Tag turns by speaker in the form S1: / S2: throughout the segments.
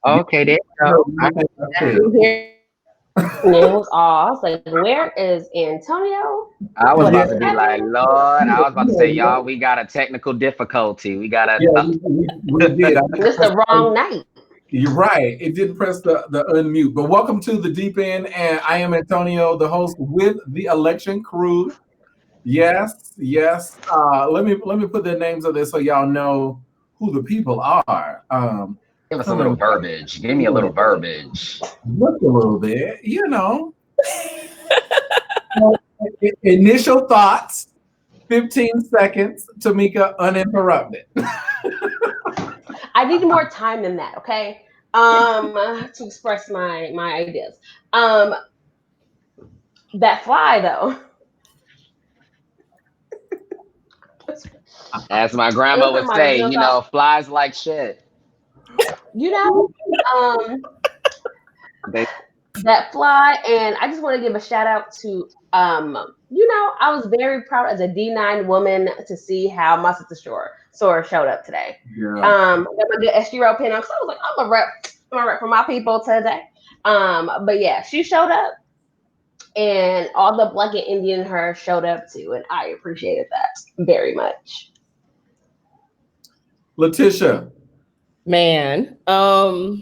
S1: Okay, there you go. I got that.
S2: Here, and it was all. I was like, "Where is Antonio?
S1: I was
S2: What
S3: Yeah,
S1: about
S2: is
S1: to be like,
S2: happening?"
S1: Lord, I was about to say,
S3: yeah,
S1: y'all, we got a technical difficulty. We got a,
S3: yeah, we did. I didn't
S2: It's
S3: press
S2: the wrong night.
S3: You're right. It didn't press the unmute. But welcome to the deep end, and I am Antonio, the host with the Election Crew. Yes, yes. Let me put the names of this so y'all know who the people are.
S1: give us a little
S3: Coming
S1: verbiage. Give me a little verbiage.
S3: look a little bit, So, initial thoughts. 15 seconds. Tamika, uninterrupted.
S2: I need more time than that. Okay. To express my ideas. Um, that fly though.
S1: As my grandma
S2: Those are
S1: would
S2: my
S1: say,
S2: real thoughts.
S1: flies like shit.
S2: You know, um,
S1: They,
S2: that fly, and I just want to give a shout out to I was very proud as a D9 woman to see how my sister Sora showed up today.
S3: Yeah.
S2: Got my good SG pin on, so I was like, I'm a rep for my people today. But yeah, she showed up, and all the Black and Indian her showed up too, and I appreciated that very much.
S3: Letitia.
S4: Man, I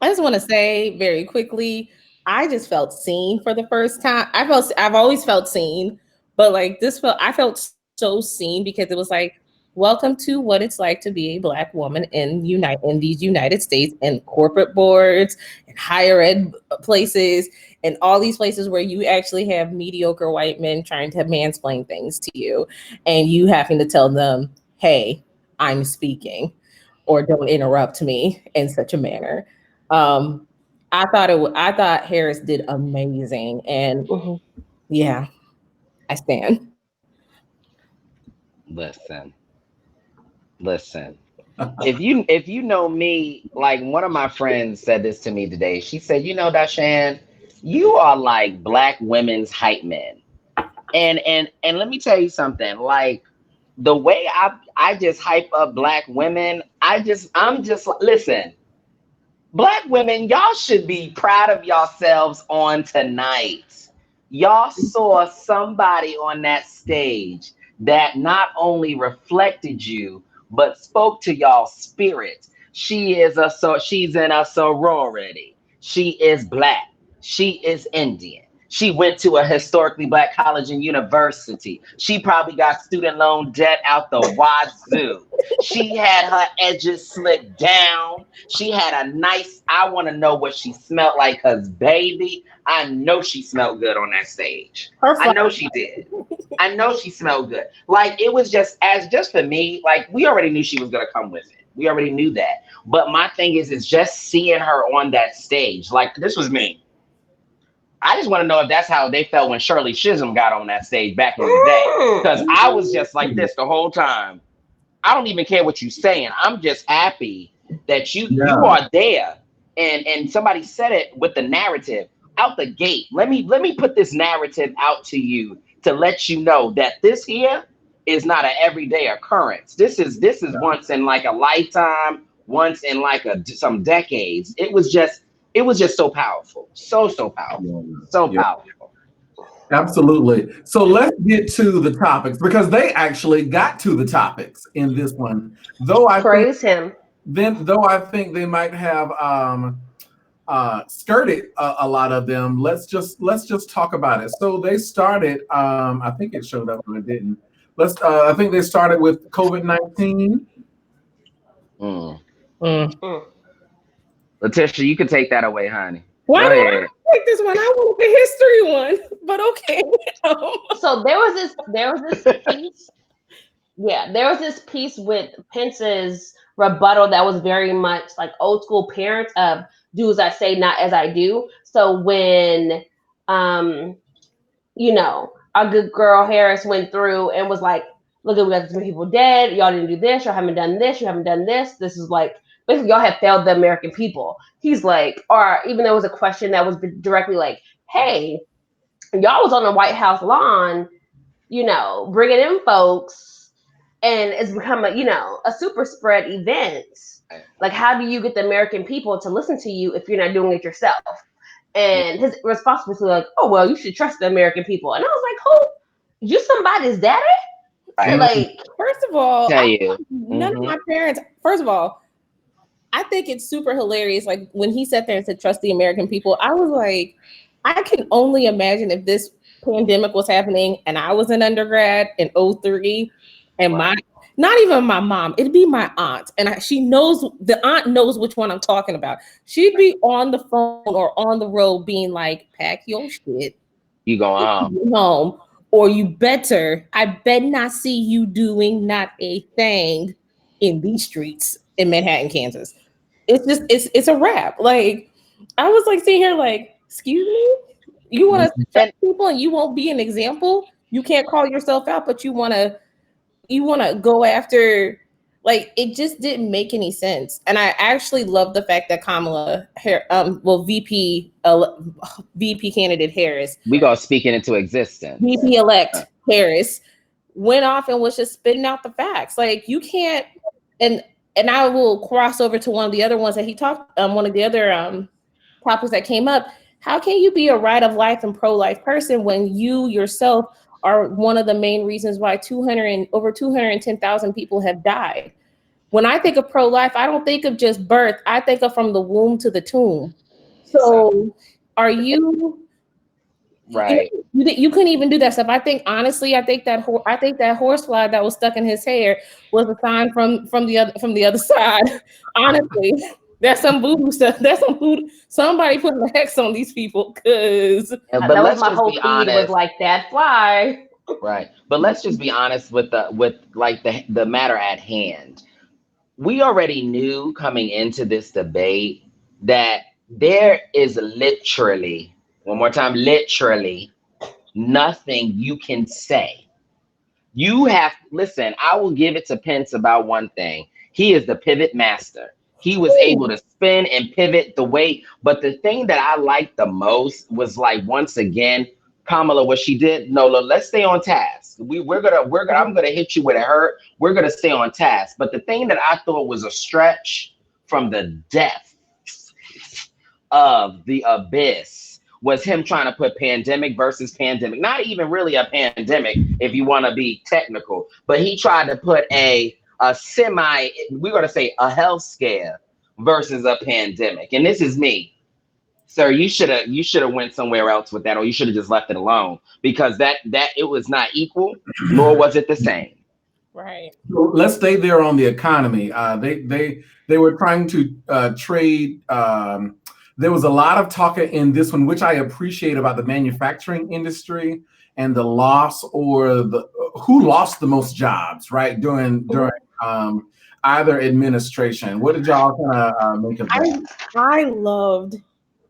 S4: just want to say very quickly, I just felt seen for the first time. I've always felt seen, but like I felt so seen because it was like, welcome to what it's like to be a Black woman in these United States and corporate boards and higher ed places and all these places where you actually have mediocre white men trying to mansplain things to you and you having to tell them, hey, I'm speaking, or don't interrupt me in such a manner. um, I thought Harris did amazing, and
S2: Mhm.
S4: yeah, I stand.
S1: listen, listen. If you know me, like one of my friends said this to me today. She said, DaShan, you are like Black women's hype men. And let me tell you something. Like the way I just hype up Black women, I'm just listen. Black women, y'all should be proud of yourselves on tonight. Y'all saw somebody on that stage that not only reflected you, but spoke to y'all spirit. She's in a sorority. She is Black. She is Indian. She went to a historically Black college and university. She probably got student loan debt out the wazoo. She had her edges slicked down. She had a nice, I want to know what she smelled like, because baby, I know she smelled good on that stage.
S4: Her
S1: I
S4: flag.
S1: know she did. I know she smelled good. Like it was just for me, like we already knew she was gonna come with it. We already knew that. But my thing is just seeing her on that stage. Like this was me. I just want to know if that's how they felt when Shirley Chisholm got on that stage back in the day. Because I was just like this the whole time. I don't even care what you're saying. I'm just happy that you
S3: Yeah.
S1: are there. And somebody said it with the narrative out the gate. Let me put this narrative out to you to let you know that this here is not an everyday occurrence. This is once in like a lifetime, once in like some decades. It was just so powerful. So
S3: Yeah.
S1: powerful. So
S3: Yeah.
S1: powerful.
S3: Absolutely. So let's get to the topics because they actually got to the topics in this one.
S2: Praise him.
S3: Though I think they might have skirted a lot of them. Let's just talk about it. So they started. I think it showed up and it didn't. Let's. I think they started with COVID-19.
S1: Mm.
S4: Mm.
S2: Mm.
S1: Letitia, you can take that away, honey.
S4: Why
S1: Go
S4: do I
S1: ahead.
S4: like this one? I want the history one, but okay.
S2: So there was this piece. Yeah, there was this piece with Pence's rebuttal that was very much like old school parents of do as I say, not as I do. So when um, our good girl Harris went through and was like, look at we got this many people dead, y'all didn't do this, y'all haven't done this, you haven't done this. This is like basically y'all have failed the American people. He's like, or even there was a question that was directly like, hey, y'all was on the White House lawn, bringing in folks and it's become a super spread event. Like, how do you get the American people to listen to you if you're not doing it yourself? And his response was like, "Oh well, you should trust the American people." And I was like, "Who? You somebody's daddy?"
S1: Right.
S2: Like,
S4: First of all,
S1: Tell you.
S4: none of my parents. First of all, I think it's super hilarious. Like when he sat there and said, "Trust the American people," I was like, I can only imagine if this pandemic was happening and I was an undergrad in 03 and not even my mom, it'd be my aunt. And the aunt knows which one I'm talking about. She'd be on the phone or on the road being like, pack your shit.
S1: You going
S4: home. Or I bet not see you doing not a thing in these streets in Manhattan, Kansas. It's a wrap. Like, I was like sitting here like, excuse me? You want to trust people and you won't be an example? You can't call yourself out, but you want to go after, like, it just didn't make any sense. And I actually love the fact that Kamala, VP candidate Harris,
S1: we gonna speak it into existence.
S4: VP elect Harris went off and was just spitting out the facts. Like, you can't, and I will cross over to one of the other ones that he talked, one of the other topics that came up. How can you be a right of life and pro-life person when you yourself are one of the main reasons why over 210,000 people have died? When I think of pro-life, I don't think of just birth. I think of from the womb to the tomb. So are you
S1: right?
S4: You couldn't even do that stuff. I think honestly, I think that horsefly that was stuck in his hair was a sign from the other side. Honestly. That's some voodoo stuff. That's some voodoo. Somebody putting the hex on these people, because
S1: but
S2: that
S1: let's
S2: was my
S1: just
S2: whole
S1: be
S2: feed
S1: honest.
S2: was like that fly.
S1: Right. But let's just be honest with the matter at hand. We already knew coming into this debate that there is literally, one more time, literally nothing you can say. Listen, I will give it to Pence about one thing. He is the pivot master. He was able to spin and pivot the way. But the thing that I liked the most was, like, once again, Kamala, what she did. No, let's stay on task. I'm gonna hit you with a hurt. We're gonna stay on task. But the thing that I thought was a stretch from the depth of the abyss was him trying to put pandemic versus pandemic. Not even really a pandemic, if you want to be technical, but he tried to put a we're going to say a health scare versus a pandemic. And this is me. Sir, you should have went somewhere else with that, or you should have just left it alone, because that it was not equal, nor was it the same.
S4: Right.
S3: So let's stay there on the economy. They were trying to trade. There was a lot of talk in this one, which I appreciate, about the manufacturing industry and the loss, or who lost the most jobs, right, during either administration. What did y'all kind of make of that?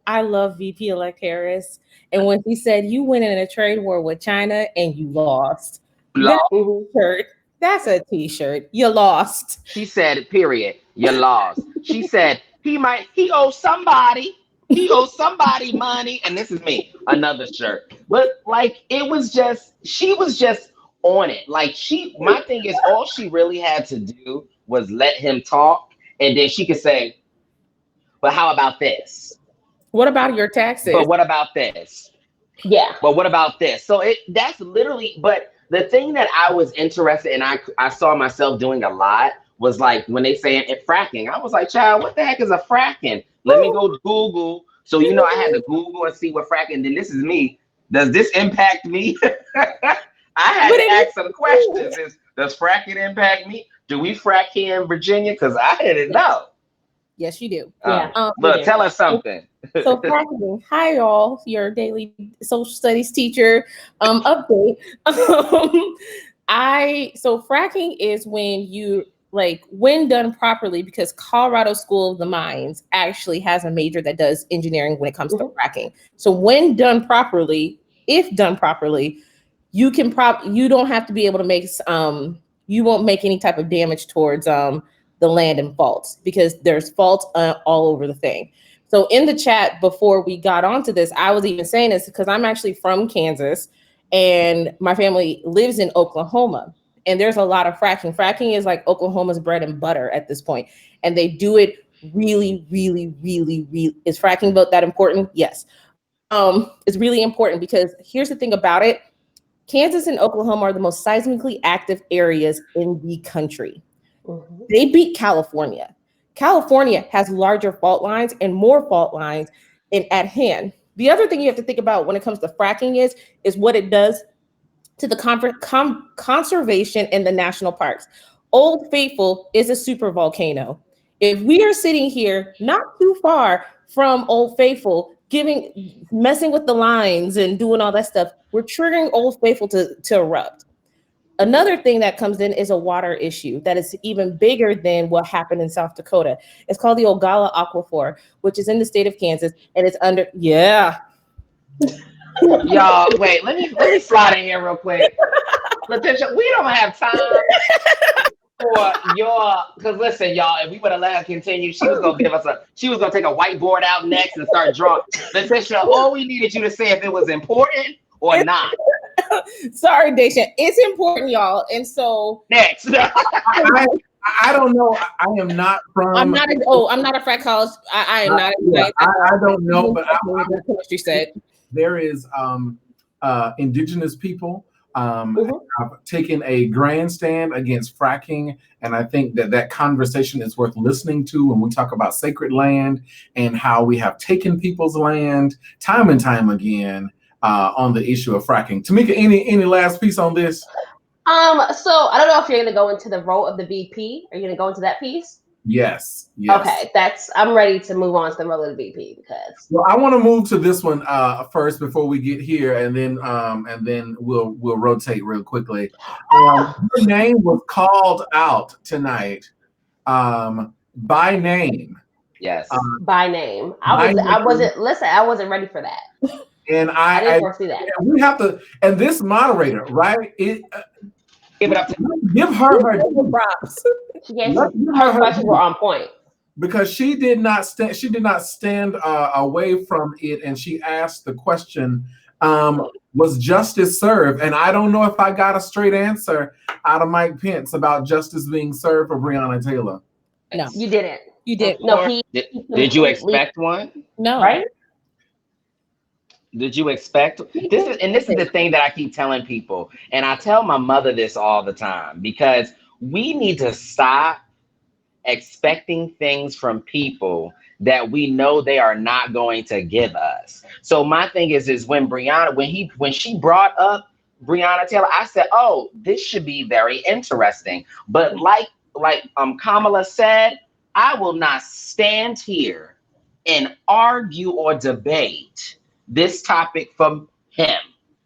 S4: I love VP elect Harris, and when he said, "You went in a trade war with China and you lost," that's a t-shirt. You lost.
S1: She said, period. You lost. She said he owes somebody. He owes somebody money. And this is me, another shirt. But, like, she was just on it. Like, my thing is, all she really had to do was let him talk. And then she could say, but how about this?
S4: What about your taxes?
S1: But what about this?
S2: Yeah.
S1: But what about this? So that's literally, but the thing that I was interested in, I saw myself doing a lot, was like when they say it fracking. I was like, child, what the heck is a fracking? Let me go Google. So, I had to Google and see what fracking. Then this is me. Does this impact me? I had to ask some questions. Does fracking impact me? Do we frack here in Virginia? Because I didn't know.
S4: Yes, you do.
S2: Yeah.
S1: Look, tell us something.
S4: So fracking. Hi, y'all. Your daily social studies teacher update. So fracking is when done properly, because Colorado School of the Mines actually has a major that does engineering when it comes to fracking. So when done properly, if done properly, you don't have to be able to make you won't make any type of damage towards the land and faults, because there's faults all over the thing. So in the chat before we got onto this, I was even saying this because I'm actually from Kansas and my family lives in Oklahoma. and there's a lot of fracking. Fracking is like Oklahoma's bread and butter at this point, and they do it really, really, really, really. Is fracking vote that important? Yes. It's really important because here's the thing about it. Kansas and Oklahoma are the most seismically active areas in the country. Mm-hmm. They beat California. California has larger fault lines and more fault lines at hand. The other thing you have to think about when it comes to fracking is what it does to the conservation in the national parks. Old Faithful is a super volcano. If we are sitting here not too far from Old Faithful, messing with the lines and doing all that stuff, we're triggering Old Faithful to erupt. Another thing that comes in is a water issue that is even bigger than what happened in South Dakota. It's called the Ogallala Aquifer, which is in the state of Kansas, and it's under
S1: Y'all, wait, let me slide in here real quick. Letitia, we don't have time for because listen, y'all, if we would have let her continue, she was gonna take a whiteboard out next and start drawing. Letitia, all we needed you to say if it was important or not.
S4: Sorry, DaShan. It's important, y'all. And so
S1: next.
S3: I don't know. I am not from.
S4: I'm not a frat college. I am not.
S3: I don't know, but
S4: chemistry said
S3: there is indigenous people have taken a grandstand against fracking, and I think that conversation is worth listening to when we talk about sacred land and how we have taken people's land time and time again on the issue of fracking. Tamika, any last piece on this?
S2: So I don't know if you're going to go into the role of the VP. Are you going to go into that piece?
S3: Yes.
S2: Okay, I'm ready to move on to the role of the VP because.
S3: Well, I want to move to this one first before we get here, and then we'll rotate real quickly. Her name was called out tonight, by name.
S1: Yes.
S2: By name. I wasn't ready for that.
S3: And
S2: I didn't foresee that.
S3: We have to, and this moderator, right?
S1: Give it up to
S3: give her
S2: props. Her questions were on point
S3: because she did not stand away from it, and she asked the question, was justice served? And I don't know if I got a straight answer out of Mike Pence about justice being served for Breonna Taylor.
S2: No, you didn't.
S4: You did.
S2: No,
S1: did you expect one?
S4: No.
S2: Right?
S1: Did you expect this is the thing that I keep telling people, and I tell my mother this all the time, because we need to stop expecting things from people that we know they are not going to give us. So my thing is when she brought up Breonna Taylor, I said, oh, this should be very interesting. But like Kamala said, I will not stand here and argue or debate this topic from him,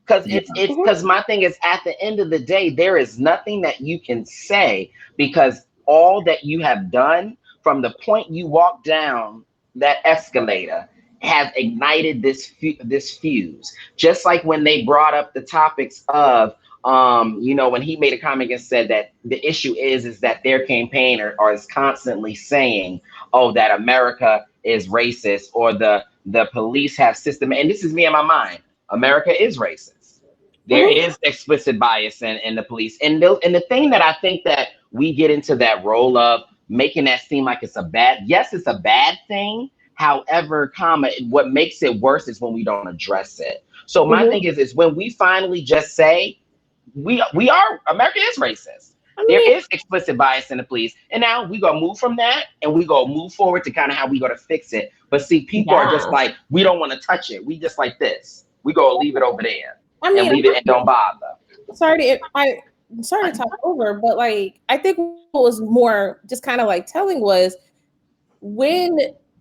S1: because because my thing is, at the end of the day, there is nothing that you can say, because all that you have done from the point you walked down that escalator has ignited this fuse. Just like when they brought up the topics of when he made a comment and said that the issue is that their campaign or is constantly saying, oh, that America is racist, or the police have system. And this is me in my mind. America is racist. There is explicit bias in the police. And the thing that I think that we get into that role of making that seem like it's a bad thing. However, what makes it worse is when we don't address it. So my thing is when we finally just say, America is racist. There is explicit bias in the police. And now we gonna move from that and we gonna move forward to kind of how we gonna fix it. But see, people are just like, we don't want to touch it. We just like this. We gonna leave it over there and leave it and don't bother.
S4: Sorry to talk over, but like, I think what was more just kind of like telling was when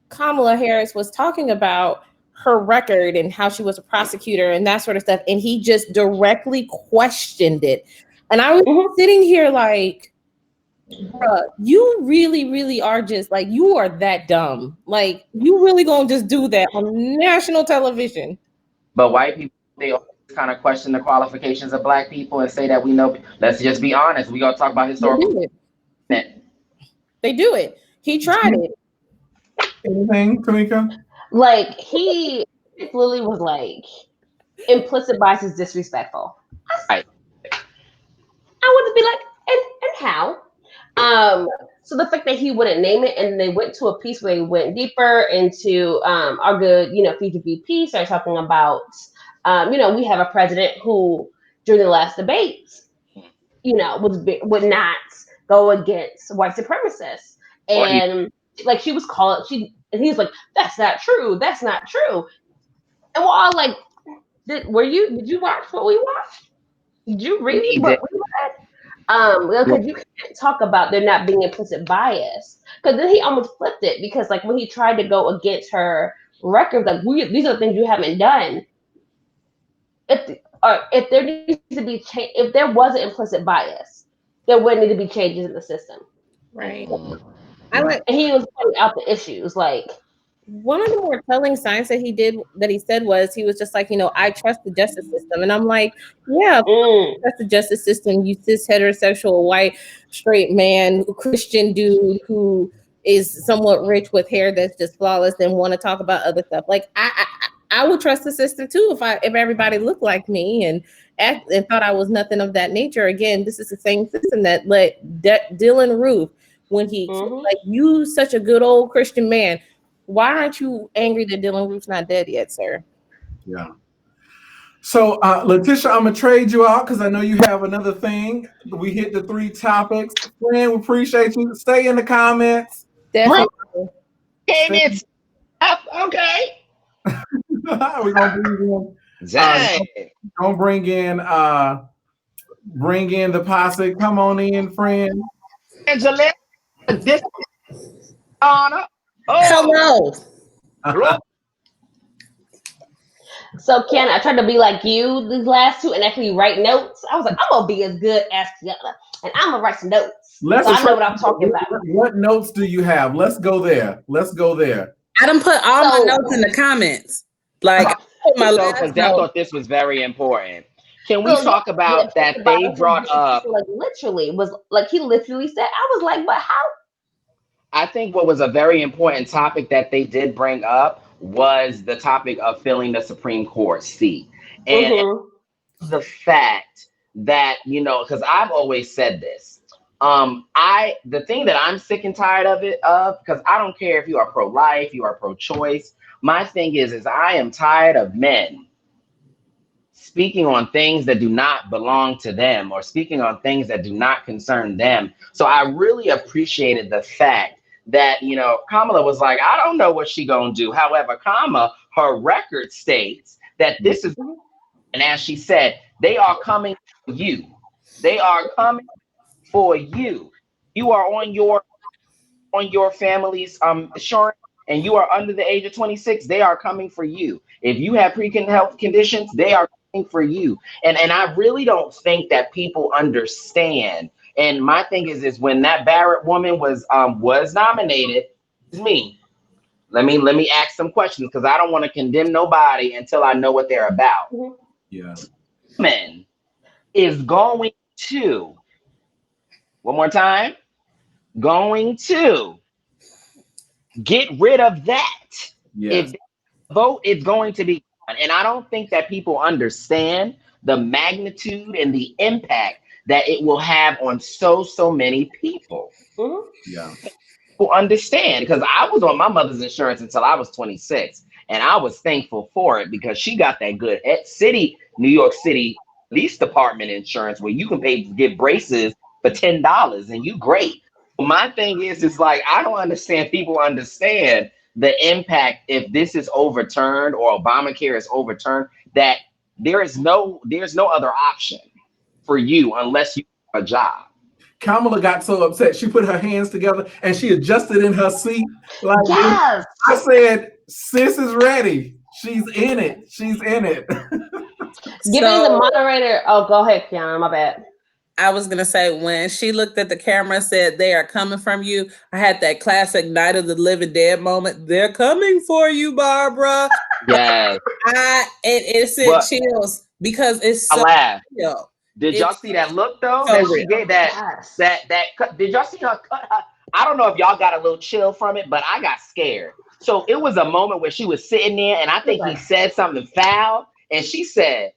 S4: Kamala Harris was talking about her record and how she was a prosecutor and that sort of stuff, and he just directly questioned it. And I was sitting here like, bruh, you really, really are just like, you are that dumb. Like, you really gonna just do that on national television.
S1: But white people, they always kind of question the qualifications of Black people and say that we know. Let's just be honest. We gonna talk about historical.
S4: They do it. He tried it.
S3: Anything, Tamika?
S2: Like, he literally was like, implicit bias is disrespectful.
S1: Right.
S2: I would be like, anyhow, so the fact that he wouldn't name it, and they went to a piece where they went deeper into our good, future VP started talking about, we have a president who during the last debates, would not go against white supremacists, and like she was calling, and he was like, "That's not true. That's not true." And we're all like, "Did you watch what we watched? Did you read what we read?" Because you can't talk about there not being implicit bias. Because then he almost flipped it, because like when he tried to go against her record, like these are the things you haven't done. If there needs to be change, if there was an implicit bias, there would need to be changes in the system.
S4: Right.
S2: And he was pointing out the issues, like.
S4: One of the more telling signs that he said was he was just like, I trust the justice system. And I'm like, yeah, trust the justice system. You cis heterosexual white straight man, Christian dude who is somewhat rich with hair that's just flawless and want to talk about other stuff. Like I would trust the system too if everybody looked like me and thought I was nothing of that nature. Again, this is the same system that let Dylan Roof, when he like, you such a good old Christian man. Why aren't you angry that Dylan Roof's not dead yet, sir?
S3: Yeah. So, Letitia, I'm going to trade you out because I know you have another thing. We hit the 3 topics. Friend, we appreciate you. Stay in the comments.
S4: Definitely.
S1: It's okay.
S3: We're going to bring in the posse. Come on in, friend.
S1: Angela, this honor.
S4: Hello.
S2: So, Ken, I tried to be like you these last 2 and actually write notes. I was like, I'm gonna be as good as Quiana, and I'm gonna write some notes. So I know what I'm talking about.
S3: What notes do you have? Let's go there.
S5: I done put all my notes in the comments. Like,
S1: because I thought this was very important. Can we talk about that? They brought up,
S2: like, literally was like, he literally said, I was like, but how?
S1: I think what was a very important topic that they did bring up was the topic of filling the Supreme Court seat. And the fact that, because I've always said this, the thing that I'm sick and tired of because I don't care if you are pro-life, you are pro-choice. My thing is I am tired of men speaking on things that do not belong to them or speaking on things that do not concern them. So I really appreciated the fact that, Kamala was like, I don't know what she gonna do. However, her record states that this is, and as she said, they are coming for you. They are coming for you. You are on your family's insurance and you are under the age of 26, they are coming for you. If you have pre-existing health conditions, they are coming for you. And I really don't think that people understand. And my thing is when that Barrett woman was nominated, it's me. Let me ask some questions because I don't want to condemn nobody until I know what they're about.
S3: Yeah.
S1: Woman is going to, one more time, going to get rid of that.
S3: Yes.
S1: If they vote, it's going to be gone. And I don't think that people understand the magnitude and the impact that it will have on so many people.
S3: Yeah.
S1: People understand, because I was on my mother's insurance until I was 26, and I was thankful for it because she got that good New York City Police Department insurance where you can get braces for $10 and you great. My thing is like, I don't understand people understand the impact if this is overturned or Obamacare is overturned, that there's no other option for you unless you have a job.
S3: Kamala got so upset. She put her hands together and she adjusted in her seat. Like,
S2: yes.
S3: I said, sis is ready. She's in it.
S2: Giving the moderator. Oh, go ahead, Quiana. My bad.
S5: I was going to say, when she looked at the camera and said, they are coming from you, I had that classic Night of the Living Dead moment. They're coming for you, Barbara.
S1: Yes.
S5: It sent chills because it's so real.
S1: Did y'all see that look though?
S5: So
S1: that she gave that cut. Did y'all see her cut? I don't know if y'all got a little chill from it, but I got scared. So it was a moment where she was sitting there and I think he said something foul and she said,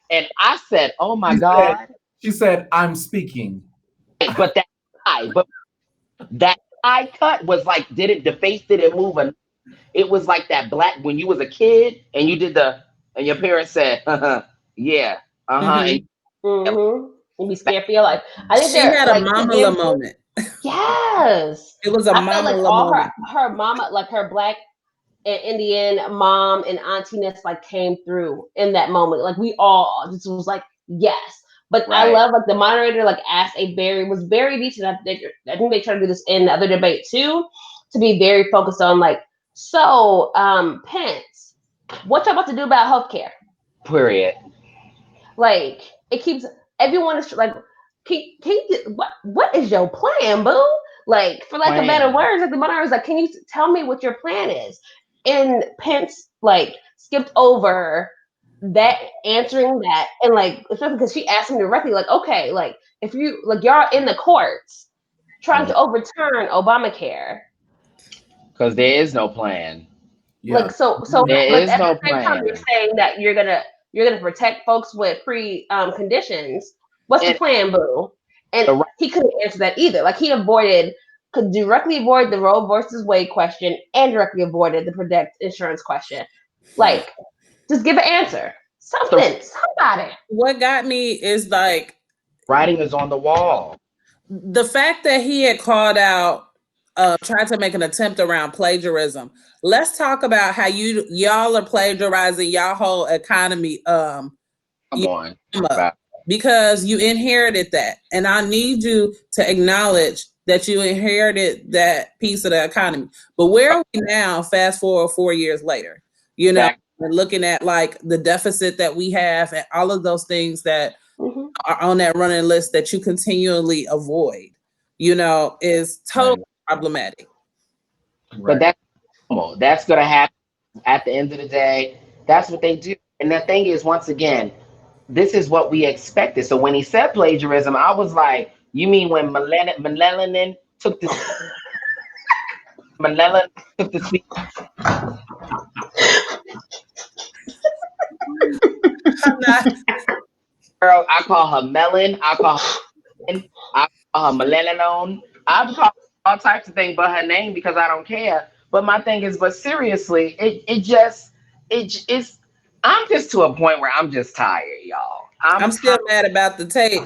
S1: and I said, oh my God.
S3: She said, I'm speaking.
S1: And But that eye cut was like, the face didn't move. It was like that black when you was a kid and you did and your parents said, yeah, and
S2: And be scared for your life. I think
S5: She
S2: they're
S5: had a
S2: like
S5: mamala moment.
S2: yes.
S5: It was a
S2: I felt like
S5: mamala
S2: all
S5: moment.
S2: her mama, like her black and Indian mom and auntiness, like came through in that moment. Like we all just was like yes. But I
S1: right.
S2: love like the moderator like asked was very decent. I think they try to do this in the other debate too, to be very focused on like, so Pence, what y'all about to do about healthcare?
S1: Period.
S2: Like it keeps everyone is like, what is your plan, boo? Like for lack of better words, like the moderator was like, can you tell me what your plan is? And Pence like skipped over that answering that, and like especially because she asked him directly, like, okay, like if you like y'all in the courts trying to overturn Obamacare,
S1: because there is no plan.
S2: like so
S1: there
S2: but
S1: is
S2: at
S1: no
S2: the same time
S1: plan.
S2: you're saying that you're gonna protect folks with pre conditions. What's the plan, boo? And he couldn't answer that either. Like he could directly avoid the Roe versus Wade question and directly avoided the protect insurance question. Like just give an answer. Somebody.
S5: What got me is like
S1: writing is on the wall.
S5: The fact that he had called out trying to make an attempt around plagiarism. Let's talk about how y'all are plagiarizing y'all whole economy.
S1: Come on.
S5: Because you inherited that. And I need you to acknowledge that you inherited that piece of the economy. But where are we now, fast forward 4 years later? You know, we're looking at like the deficit that we have and all of those things that are on that running list that you continually avoid, you know, is totally problematic.
S1: But that's normal. That's going to happen at the end of the day. That's what they do. And the thing is, once again, this is what we expected. So when he said plagiarism, I was like, you mean when Melanin took the speech? Girl, I call her Melon. I call her Melanin. I've called all types of things but her name because I don't care. But my thing is, but seriously, it's I'm just to a point where I'm just tired, y'all.
S5: I'm still mad about the tape.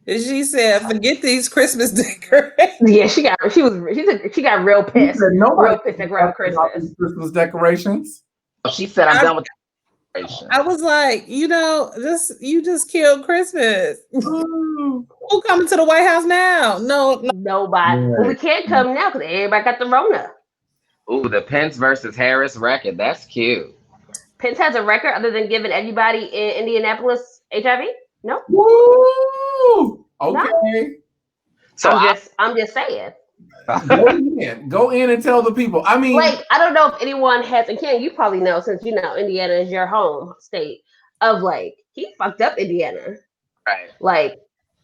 S5: And she said, "Forget these Christmas decorations."
S2: Yeah, she got real pissed. Real pissed at
S3: Christmas decorations.
S1: She said, "I'm done with the decorations."
S5: I was like, you just killed Christmas. Who coming to the White House now? No,
S2: nobody. Well, we can't come now because everybody got the Rona.
S1: Ooh, the Pence versus Harris record. That's cute.
S2: Pence has a record other than giving everybody in Indianapolis HIV? No.
S3: Woo! Okay.
S2: No. So I'm just saying.
S3: Go in and tell the people. I mean,
S2: like, I don't know if anyone has, and Ken, you probably know since you know Indiana is your home state, of like he fucked up Indiana.
S1: Right.
S2: Like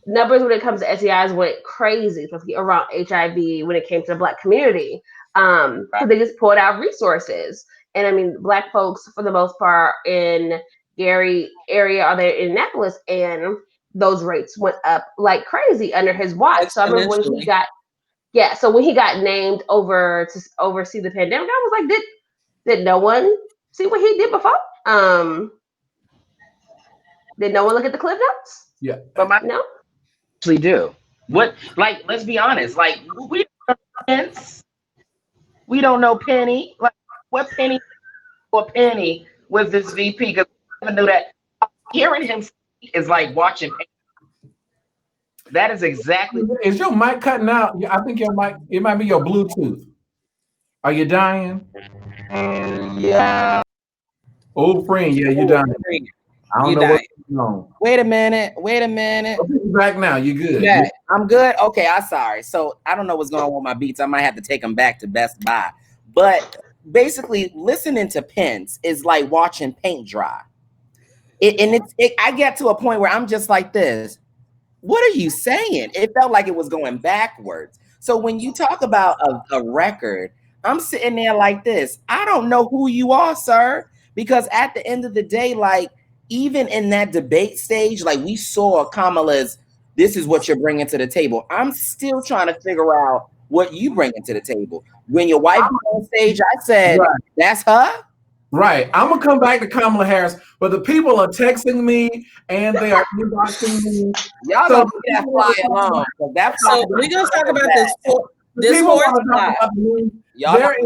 S2: numbers when it comes to STIs went crazy around HIV when it came to the Black community. So they just pulled out resources. And I mean, Black folks, for the most part, in Gary area are there in Indianapolis, and those rates went up like crazy under his watch. So I remember when he got, so when he got named over to oversee the pandemic, I was like, did no one see what he did before? Did no one look at the clip notes?
S3: Yeah,
S2: but no,
S1: actually do. What? Like, let's be honest. Like, we don't know Pence. We don't know Penny. Like, what Penny or Penny was this VP? Because I never knew that. Hearing him speak is like watching. That is exactly.
S3: Is your mic cutting out? I think your mic. It might be your Bluetooth. Are you dying?
S1: Yeah.
S3: Old friend, yeah, you're dying. I don't know what's going on.
S6: Wait a minute.
S3: You're back now. You good?
S6: Yeah, I'm good. Okay, I'm sorry. So I don't know what's going on with my beats. I might have to take them back to Best Buy. But basically, listening to Pence is like watching paint dry. I get to a point where I'm just like this. What are you saying? It felt like it was going backwards. So when you talk about a record, I'm sitting there like this. I don't know who you are, sir, because at the end of the day, like even in that debate stage, like we saw Kamala's this is what you're bringing to the table. I'm still trying to figure out what you bringing to the table. When your wife was on stage, I said,
S3: Right.
S6: that's her?
S3: Right. I'm gonna come back to Kamala Harris, but the people are texting me and they are inboxing me.
S6: Y'all
S3: So
S6: don't leave that fly alone. 'Cause that fly
S5: So we're gonna talk about this
S3: the
S5: this
S3: people
S5: horse
S3: want to talk
S5: fly.
S3: about the news.
S6: Y'all
S3: There is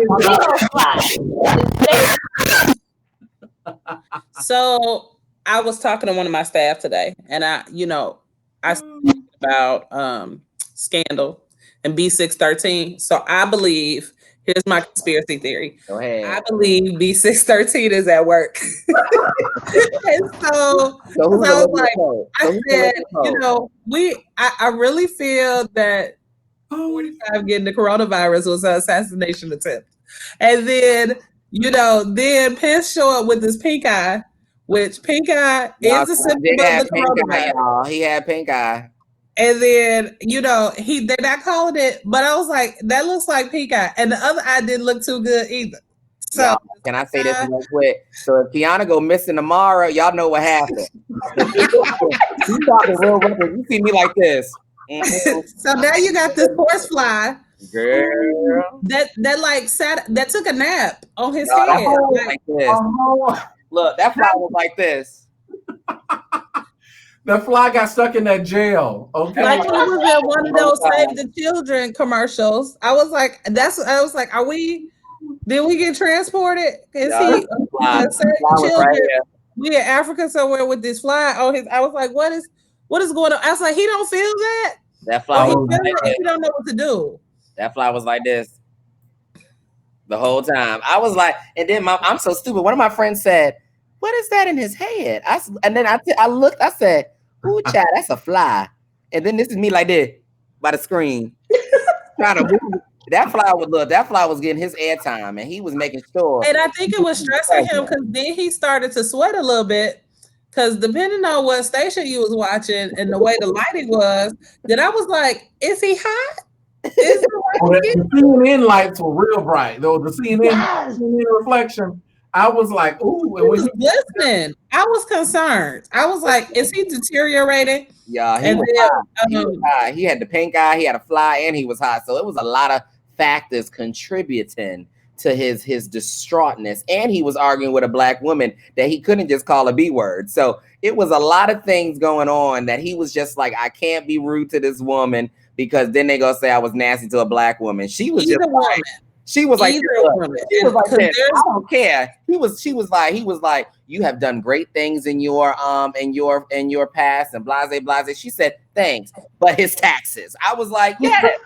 S5: So I was talking to one of my staff today, and I spoke about scandal and B613. So I believe, here's my conspiracy theory.
S6: Go ahead.
S5: I believe B613 is at work. And so I was like, I said, I really feel that 45 getting the coronavirus was an assassination attempt. And then, then Pence show up with this pink eye, which pink eye is a symptom of the coronavirus.
S6: Y'all. He had pink eye.
S5: And then, they're not calling it, but I was like, that looks like pink eye. And the other eye didn't look too good either. So
S6: y'all, can I say this real quick? So if Quiana go missing tomorrow, y'all know what happened. You talking real record. You see me like this. Mm-hmm.
S5: So now you got this horsefly,
S6: girl,
S5: that took a nap on his
S6: y'all,
S5: head.
S6: like this. Look, that fly was like this.
S3: The fly got stuck in that jail. Okay.
S5: Like he was in one of those Save the Children commercials. I was like, did we get transported? Is he Save the Children? Right, we in Africa somewhere with this fly on his. I was like, what is going on? I was like, he don't feel that.
S6: That fly was
S5: like he don't know what to do.
S6: That fly was like this the whole time. I was like, and then I'm so stupid. One of my friends said, what is that in his head? And then I looked, I said, ooh, child, that's a fly. And then this is me like this by the screen. Trying to move. That fly was getting his airtime, and he was making sure.
S5: And I think it was stressing him because then he started to sweat a little bit. Because depending on what station you was watching and the way the lighting was, then I was like, is he hot?
S3: The CNN lights were real bright. Though the CNN reflection, I was like, ooh. And when
S5: listening, I was concerned. I was like, is he deteriorating?
S6: Yeah, he was hot. He had the pink eye, he had a fly, and he was hot. So it was a lot of factors contributing to his distraughtness. And he was arguing with a black woman that he couldn't just call a B word. So it was a lot of things going on that he was just like, I can't be rude to this woman because then they gonna say I was nasty to a black woman. She was just like, she was like, I don't care. He was like, you have done great things in your past and blase. She said, thanks, but his taxes. I was like, yes.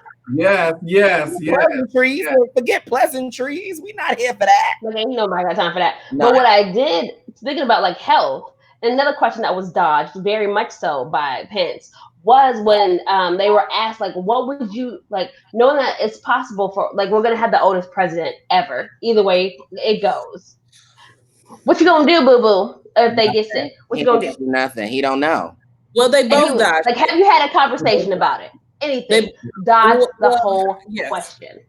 S6: Pleasantries. Forget pleasantries. We not here for that.
S2: Okay, nobody got time for that. No. But what I did, thinking about like health, another question that was dodged very much so by Pence was when they were asked, like, what would you, like, knowing that it's possible for, like, we're going to have the oldest president ever. Either way it goes. What you going to do, boo-boo, if they get sick? What you going to do?
S6: Nothing. He don't know.
S5: Well, they both dodged.
S2: Like, have you had a conversation about it? Anything. Dodge the whole question.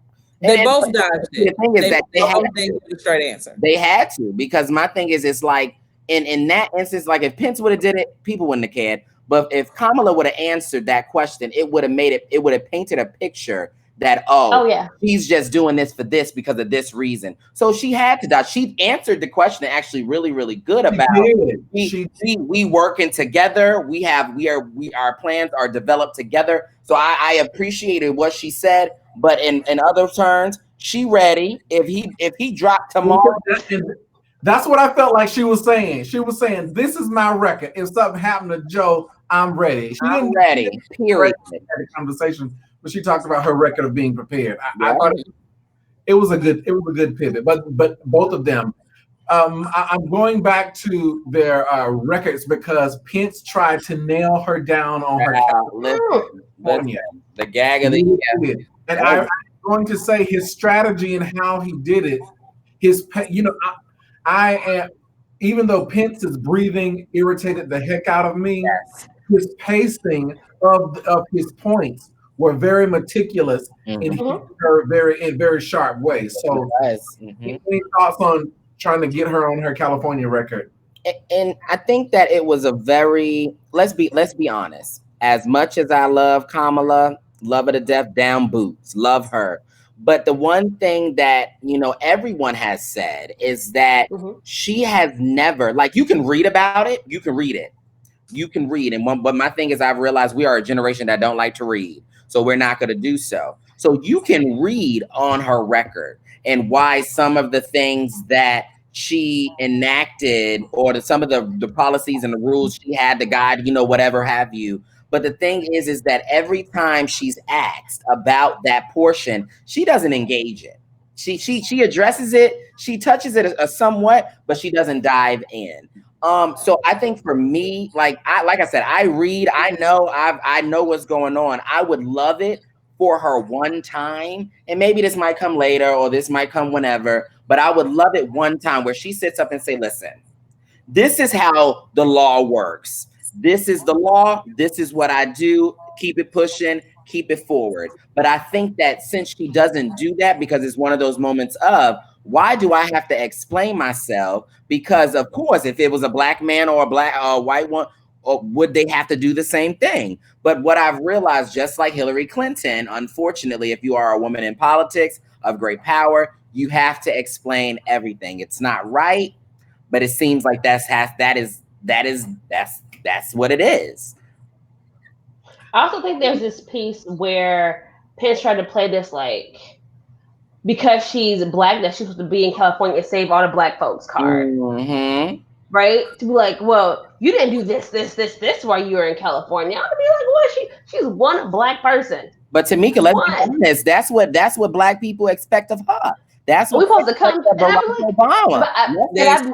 S5: They both dodged it.
S6: The thing is that they had
S5: the straight answer.
S6: They had to, because my thing is, it's like, in that instance, like if Pence would have did it, people wouldn't have cared. But if Kamala would have answered that question, it would have painted a picture that, he's just doing this for this because of this reason. So she had to dodge. She answered the question actually really, really good about we working together. Our plans are developed together. So I appreciated what she said, but in other terms, she ready. If he dropped tomorrow.
S3: That's what I felt like she was saying. She was saying, this is my record. If something happened to Joe, I'm ready.
S6: I'm ready. Period.
S3: Conversation, but she talked about her record of being prepared. I thought it was a good pivot. But both of them, I'm going back to their records because Pence tried to nail her down on her California.
S6: The gag of the year.
S3: And I'm going to say his strategy and how he did it. I am, even though Pence's breathing irritated the heck out of me, his pacing of his points were very meticulous and hit her in very sharp way. So, any thoughts on trying to get her on her California record?
S6: And I think that it was a very let's be honest. as much as I love Kamala, love her to death, down boots, love her. But the one thing that, everyone has said is that she has never, like, you can read about it, you can read it. You can read. But my thing is, I've realized we are a generation that don't like to read. So we're not going to do so. So you can read on her record and why some of the things that she enacted or some of the policies and the rules she had to guide, whatever have you. But the thing is that every time she's asked about that portion, she doesn't engage it. She addresses it, she touches it somewhat, but she doesn't dive in. So I think for me, like I said, I read, I know what's going on. I would love it for her one time, and maybe this might come later or this might come whenever, but I would love it one time where she sits up and say, listen, this is how the law works. This is the law. This is what I do. Keep it pushing, keep it forward. But I think that since she doesn't do that, because it's one of those moments of, why do I have to explain myself? Because of course, if it was a black man or a white one, or would they have to do the same thing? But what I've realized, just like Hillary Clinton, unfortunately, if you are a woman in politics of great power, you have to explain everything. It's not right, but it seems like that's what it is.
S2: I also think there's this piece where Pence tried to play this like, because she's black, that she's supposed to be in California and save all the black folks card.
S6: Mm-hmm.
S2: Right? To be like, well, you didn't do this while you were in California. I would be like, well, she's one black person.
S6: But Tamika, let's be honest, that's what black people expect of her. That's what
S2: we supposed to come to
S6: Obama.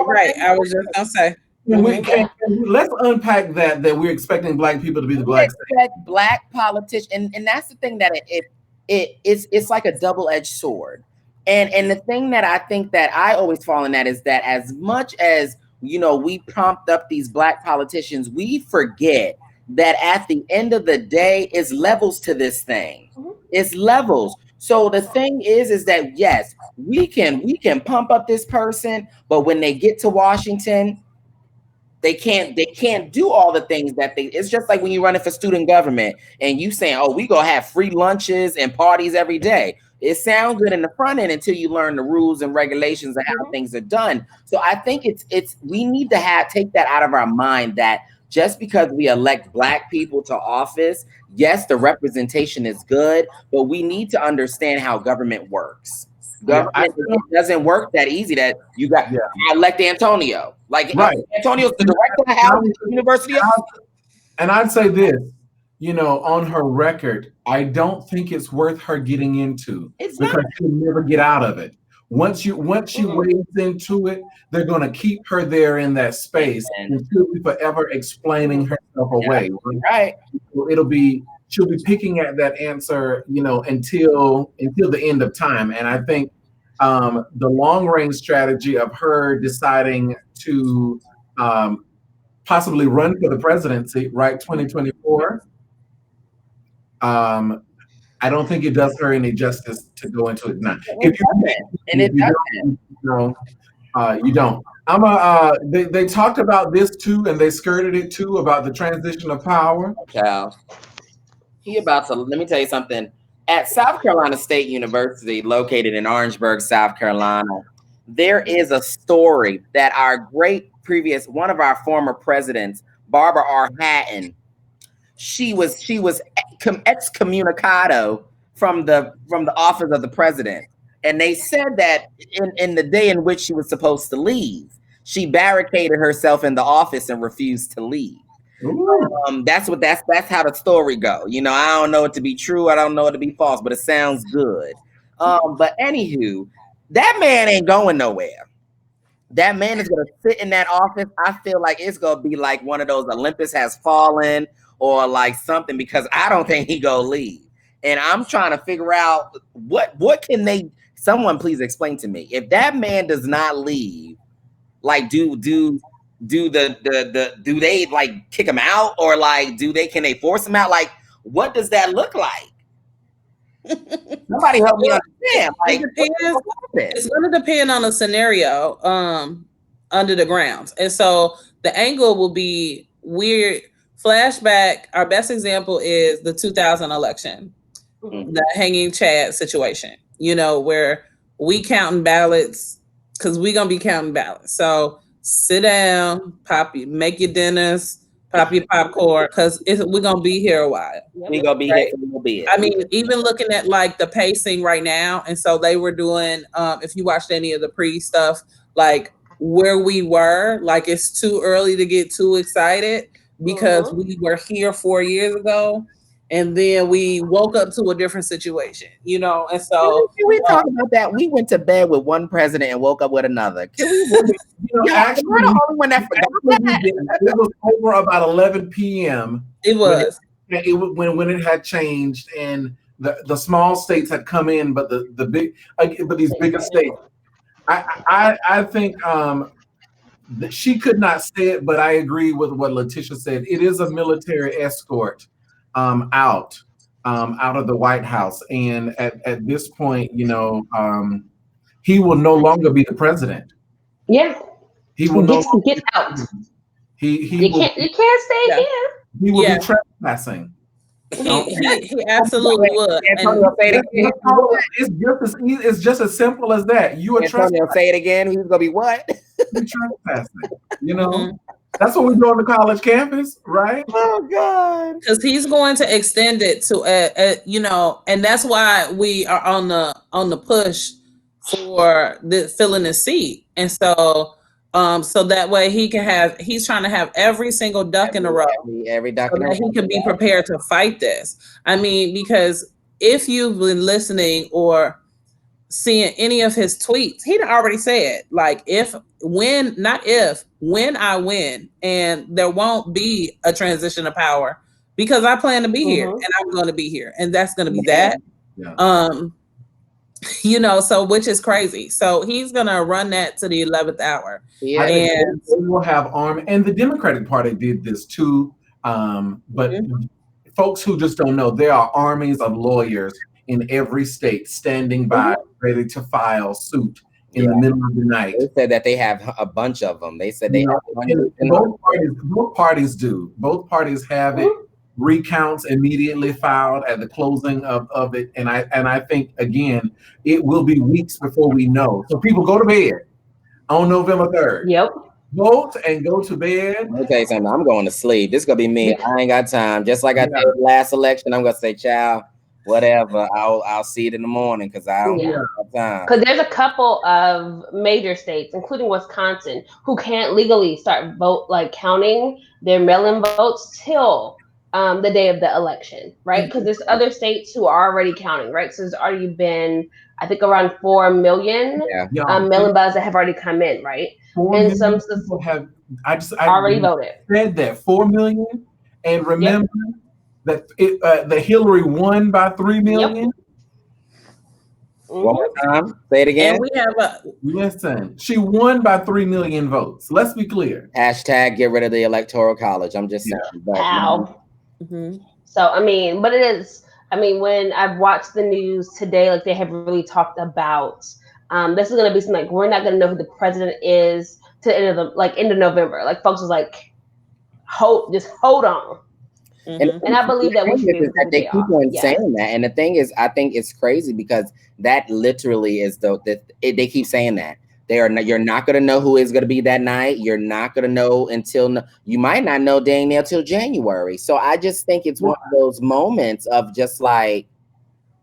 S5: Right. I was just gonna say.
S3: Let's unpack that we're expecting black people to be the black
S6: black politicians, and that's the thing that it's like a double-edged sword. And the thing that I think that I always fall in that is that as much as we prompt up these black politicians, we forget that at the end of the day, it's levels to this thing. It's levels. So the thing is that yes, we can pump up this person, but when they get to Washington, they can't do all the things that it's just like when you're running for student government and you saying, oh, we gonna have free lunches and parties every day. It sounds good in the front end until you learn the rules and regulations of how things are done. So I think we need to take that out of our mind, that just because we elect black people to office, yes, the representation is good, but we need to understand how government works. Government, it doesn't work that easy that you got I elect Antonio. Like Antonio's the director of Howard University.
S3: And I'd say this, on her record, I don't think it's worth her getting into because she'll never get out of it. Once she wades into it, they're going to keep her there in that space and she'll be forever explaining herself away.
S6: Right.
S3: She'll be picking at that answer, until the end of time. And I think the long range strategy of her deciding to possibly run for the presidency, right, 2024. I don't think it does her any justice to go into it now. If you don't. They talked about this too, and they skirted it too, about the transition of power.
S6: Child. Let me tell you something. At South Carolina State University, located in Orangeburg, South Carolina, there is a story that our one of our former presidents, Barbara R. Hatton, she was excommunicado from the office of the president. And they said that in the day in which she was supposed to leave, she barricaded herself in the office and refused to leave. That's how the story go. I don't know it to be true. I don't know it to be false, but it sounds good. But anywho, that man ain't going nowhere. That man is going to sit in that office. I feel like it's going to be like one of those Olympus Has Fallen or like something, because I don't think he go leave. And I'm trying to figure out what can someone please explain to me, if that man does not leave, like do they like kick him out, or like can they force him out? Like, what does that look like? Somebody help me understand. Like,
S5: it's going to depend on the scenario under the grounds. And so the angle will be weird flashback, our best example is the 2000 election,
S2: Mhm.
S5: the hanging Chad situation, you know, where we counting ballots because we gonna be counting ballots. So sit down, make your dinners, pop your popcorn, because we're gonna be here a while.
S6: We gonna be here
S5: Right.
S6: for a little bit.
S5: I mean, even looking at like the pacing right now, and so they were doing, if you watched any of the pre stuff, like where we were, like it's too early to get too excited because we were here 4 years ago, and then we woke up to a different situation, you know, and so
S6: Can we talk about that? We went to bed with one president and woke up with another. Can we?
S3: Actually,
S6: we're the only one that forgot that.
S3: it was over about 11 p.m.
S5: it was.
S3: when it had changed, and the small states had come in, but the big, but these bigger states. I think that she could not say it, but I agree with what Letitia said. It is a military escort out of the White House, and at this point, you know, he will no longer be the president.
S2: Yeah.
S3: He will
S2: get out.
S3: He
S2: You can't stay
S5: Yeah.
S2: here.
S3: He will be trespassing.
S5: He absolutely would.
S6: Antonio, say it again.
S3: It's just as simple as that. You are
S6: Antonio, say it again. He's gonna be what?
S3: You're trespassing. You know, that's what we do on the college campus, right?
S6: Oh God!
S5: Because he's going to extend it to you know, and that's why we are on the push for the filling the seat, and so so that way he's trying to have every single duck in a row,
S6: every duck in a
S5: so
S6: row.
S5: that he can be prepared to fight this. I mean, because if you've been listening or seeing any of his tweets, he already said, like, when I win, and there won't be a transition of power because I plan to be here and I'm going to be here, and that's going to be that.
S3: Yeah.
S5: You know, so which is crazy. So he's going to run that to the 11th hour.
S6: Yeah.
S3: And they will have armed, and the Democratic Party did this too. But folks who just don't know, there are armies of lawyers in every state standing by, ready to file suit in the middle of the night.
S6: They said that they have a bunch of them. They said they have
S3: both parties do. Both parties have it. Recounts immediately filed at the closing of it, and I think again it will be weeks before we know. So people, go to bed on November 3rd.
S2: Yep.
S3: Vote and go to bed.
S6: Let me tell you something. I'm going to sleep. This is gonna be me. I ain't got time. Just like I did last election, I'm gonna say, child, whatever. I'll see it in the morning because I don't have time.
S2: Because there's a couple of major states, including Wisconsin, who can't legally start counting their mail-in votes till the day of the election, right? Because there's other states who are already counting, right? So there's already been, I think, around 4 million mail-in ballots that have already come in, right? And some people
S3: have
S2: already voted.
S3: Said that 4 million, and remember that the Hillary won by 3 million.
S6: One more time, say it again.
S5: And we have
S3: listen. She won by 3 million votes. Let's be clear.
S6: Hashtag get rid of the Electoral College. I'm just saying.
S2: Wow. So I mean, but it is. I mean, when I've watched the news today, like they have really talked about this is going to be something like we're not going to know who the president is to end of November. Like folks was like, hold on. And I believe that
S6: they keep on saying that. And the thing is, I think it's crazy because that literally is they keep saying that. You're not going to know who is going to be that night. You're not going to know you might not know dang near till January. So I just think it's one of those moments of just like,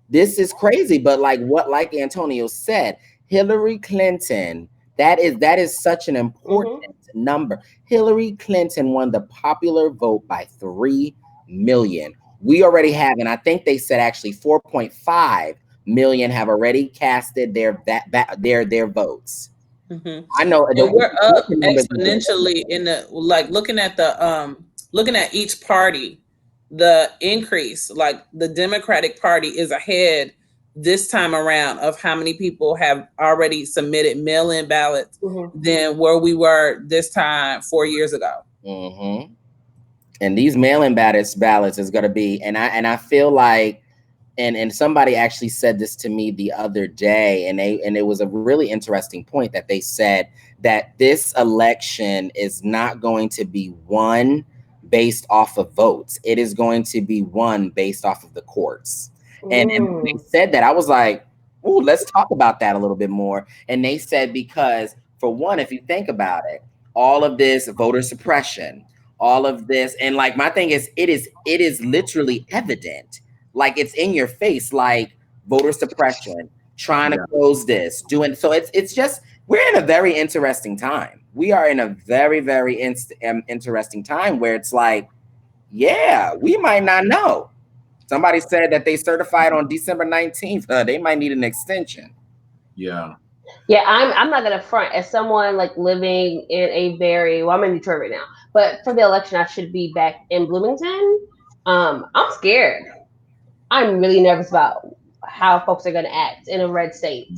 S6: this is crazy. But like Antonio said, Hillary Clinton, that is such an important number. Hillary Clinton won the popular vote by 3 million. We already have, and I think they said actually 4.5 million have already casted their votes. I know,
S5: and we're up exponentially in the looking at each party, the increase. Like the Democratic Party is ahead this time around of how many people have already submitted mail-in ballots than where we were this time 4 years ago.
S6: And these mail-in ballots is going to be, and I feel like, and somebody actually said this to me the other day, and it was a really interesting point that they said that this election is not going to be won based off of votes. It is going to be won based off of the courts. And when they said that, I was like, "Ooh, let's talk about that a little bit more." And they said, because for one, if you think about it, all of this voter suppression, all of this, and like my thing is, it is literally evident, like it's in your face, like voter suppression, trying to close this, doing so. It's just, we're in a very interesting time. We are in a very, very interesting time where it's like, yeah, we might not know. Somebody said that they certified on December 19th. They might need an extension.
S3: Yeah.
S2: Yeah, I'm not gonna front as someone like living in a very well, I'm in Detroit right now, but for the election I should be back in Bloomington. I'm scared. I'm really nervous about how folks are gonna act in a red state.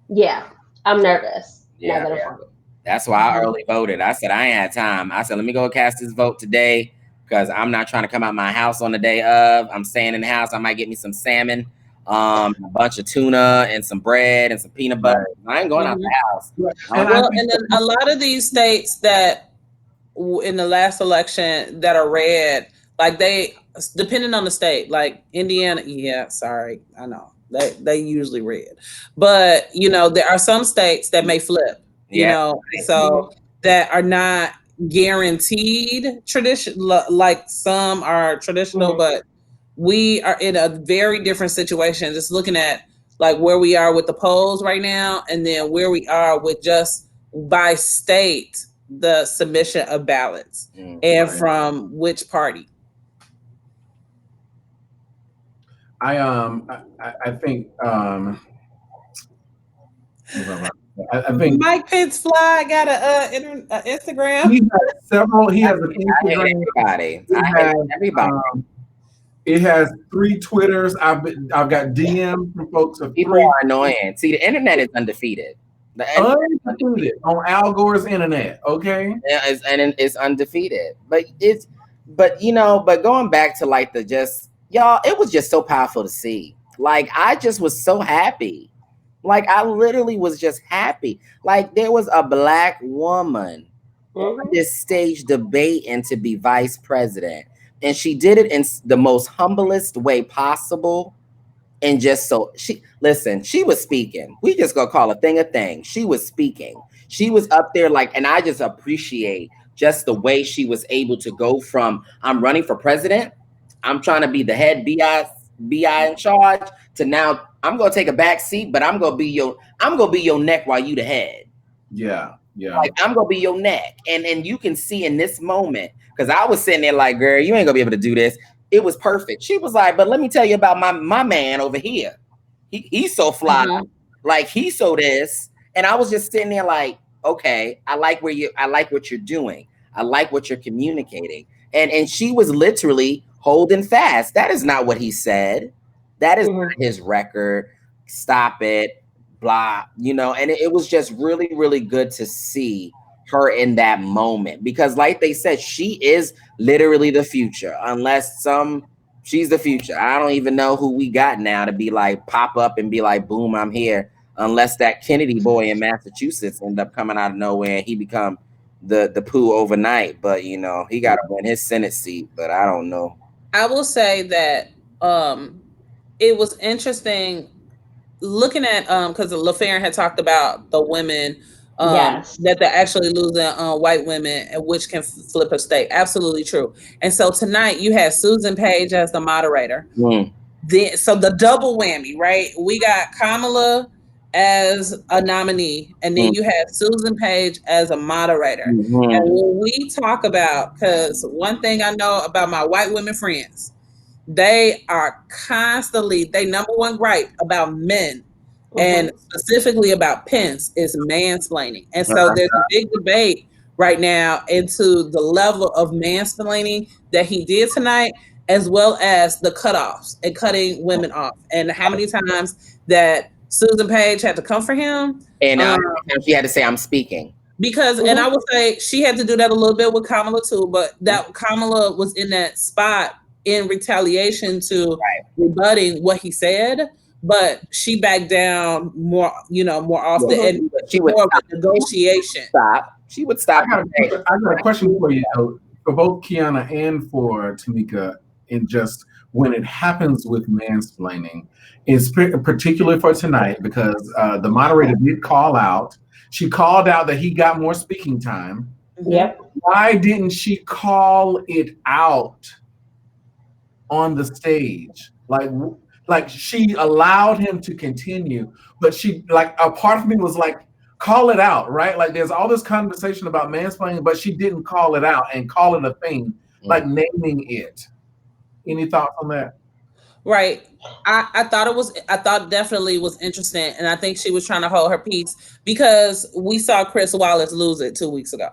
S2: Yeah, I'm nervous.
S6: Yeah,
S2: Not gonna front.
S6: that's why I early voted. I said I ain't had time. I said, let me go cast this vote today, because I'm not trying to come out my house on the day of. I'm staying in the house. I might get me some salmon, a bunch of tuna, and some bread and some peanut butter. I ain't going out the house.
S5: Well, and then a lot of these states that in the last election that are red, like they, depending on the state, like Indiana, yeah, sorry, I know they usually red, but you know there are some states that may flip, you know, so that are not guaranteed tradition, like some are traditional, but we are in a very different situation. Just looking at like where we are with the polls right now, and then where we are with just by state the submission of ballots and from which party.
S3: I think I think
S5: Mike Pence Fly got a Instagram.
S3: He has several. He has an Instagram.
S6: Everybody.
S3: It has 3 Twitters. I've got DMs from folks of
S6: people
S3: 3.
S6: are annoying. See, the internet is undefeated.
S3: Undefeated on Al Gore's internet. Okay,
S6: yeah, it's undefeated. But going back to like y'all, it was just so powerful to see. Like I just was so happy. Like I literally was just happy. Like there was a Black woman on this stage debating to be vice president. And she did it in the most humblest way possible. And just so she was speaking. We just gonna call a thing. She was speaking. She was up there like, and I just appreciate just the way she was able to go from I'm running for president, I'm trying to be the head BI in charge, to now I'm gonna take a back seat, but I'm gonna be your neck while you the head.
S3: Yeah.
S6: Like I'm gonna be your neck. And you can see in this moment, because I was sitting there like, girl, you ain't gonna be able to do this. It was perfect. She was like, but let me tell you about my man over here. He's so fly, like he's so this. And I was just sitting there like, okay, I like what you're doing. I like what you're communicating. And she was literally holding fast. That is not what he said. That is not his record. Stop it. Blah, and it was just really, really good to see her in that moment, because like they said, she is literally the future, she's the future. I don't even know who we got now to be like pop up and be like, boom, I'm here, unless that Kennedy boy in Massachusetts end up coming out of nowhere and he become the poo overnight. But he got to win his Senate seat, but I don't know.
S5: I will say that it was interesting looking at because LaFair had talked about the women that they're actually losing white women, and which can flip a state. Absolutely true. And so tonight you had Susan Page as the moderator. So the double whammy, right? We got Kamala as a nominee, and then you had Susan Page as a moderator. And when we talk about, because one thing I know about my white women friends, they are constantly, they number one gripe about men, and specifically about Pence, is mansplaining. And so there's a big debate right now into the level of mansplaining that he did tonight, as well as the cutoffs and cutting women off, and how many times that Susan Page had to come for him.
S6: And she had to say, I'm speaking.
S5: Because, and I would say she had to do that a little bit with Kamala too, but that Kamala was in that spot in retaliation to rebutting what he said. but she backed down more, more often, and
S6: She would
S5: more of a negotiation.
S6: She would stop.
S3: I got a question for you, though, for both Quiana and for Tamika, in just when it happens with mansplaining, is particularly for tonight, because the moderator did call out. She called out that he got more speaking time.
S2: Yep.
S3: Why didn't she call it out on the stage? Like she allowed him to continue, but she, like, a part of me was like, call it out, right? Like there's all this conversation about mansplaining, but she didn't call it out and call it a thing, like naming it. Any thoughts on that?
S5: Right. I thought definitely was interesting, and I think she was trying to hold her peace because we saw Chris Wallace lose it 2 weeks ago.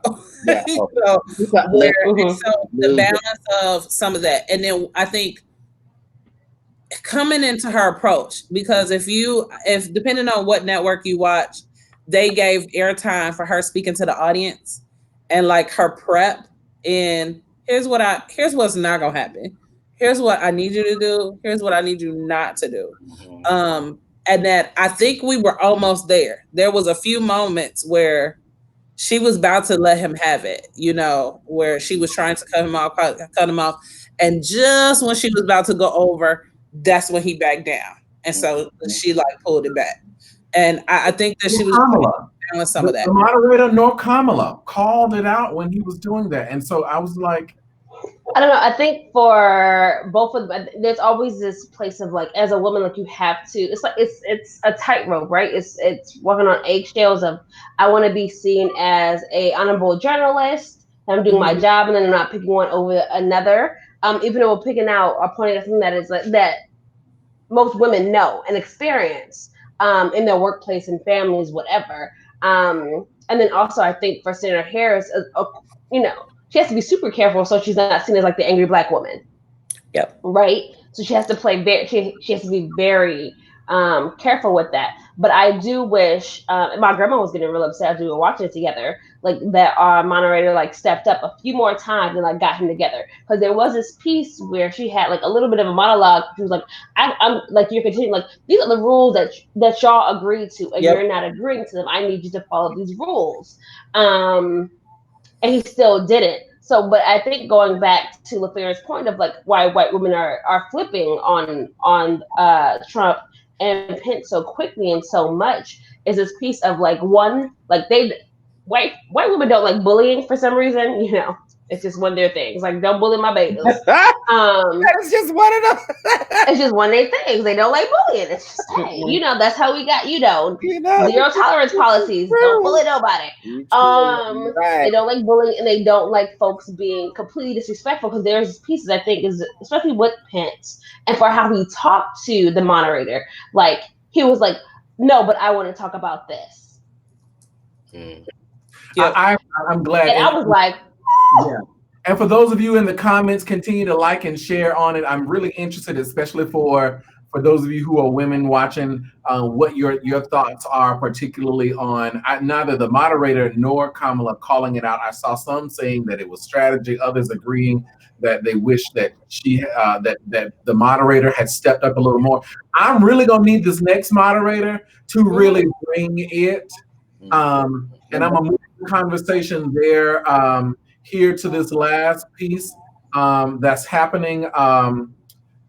S6: Yeah.
S5: So the balance of some of that, and then I think coming into her approach, because if depending on what network you watch, they gave airtime for her speaking to the audience and like her prep. And here's what's not gonna happen. Here's what I need you to do. Here's what I need you not to do. And that I think we were almost there. There was a few moments where she was about to let him have it, where she was trying to cut him off. And just when she was about to go over, that's when he backed down. And so she like pulled it back. And I think that she was doing some of that.
S3: The moderator nor Kamala called it out when he was doing that. And so I was like,
S2: I don't know. I think for both of them, there's always this place of like, as a woman, like you have to. It's like it's a tightrope, right? It's walking on eggshells of I want to be seen as a honorable journalist. I'm doing my job, and then I'm not picking one over another. Even though we're picking out or pointing at something that is like that most women know and experience in their workplace and families, whatever. And then also, I think for Senator Harris, she has to be super careful so she's not seen as like the angry Black woman.
S6: Yep.
S2: Right. So she has to play she has to be very careful with that. But I do wish my grandma was getting real upset as we were watching it together, like that our moderator like stepped up a few more times and like got him together, because there was this piece where she had like a little bit of a monologue. She was like, I'm like, you're continuing, like these are the rules that y'all agreed to, and you're not agreeing to them. I need you to follow these rules. And he still did it. So, but I think going back to LaFleur's point of like why white women are flipping on Trump and Pence so quickly and so much is this piece of like white women don't like bullying for some reason. It's just one of their things. Like, don't bully my babies.
S6: That's just one of them.
S2: It's just one of their things. They don't like bullying. It's just, hey, that's how we got, zero tolerance policies. Don't bully nobody. They don't like bullying, and they don't like folks being completely disrespectful, because there's pieces I think is, especially with Pence, and for how he talked to the moderator. Like, he was like, no, but I want to talk about this.
S3: I'm glad.
S2: And I was like,
S3: yeah. And for those of you in the comments, continue to like and share on it. I'm really interested, especially for those of you who are women watching, what your thoughts are, particularly on neither the moderator nor Kamala calling it out. I saw some saying that it was strategy, others agreeing that they wish that that the moderator had stepped up a little more. I'm really gonna need this next moderator to really bring it. And I'm gonna move the conversation there. Here to this last piece that's happening.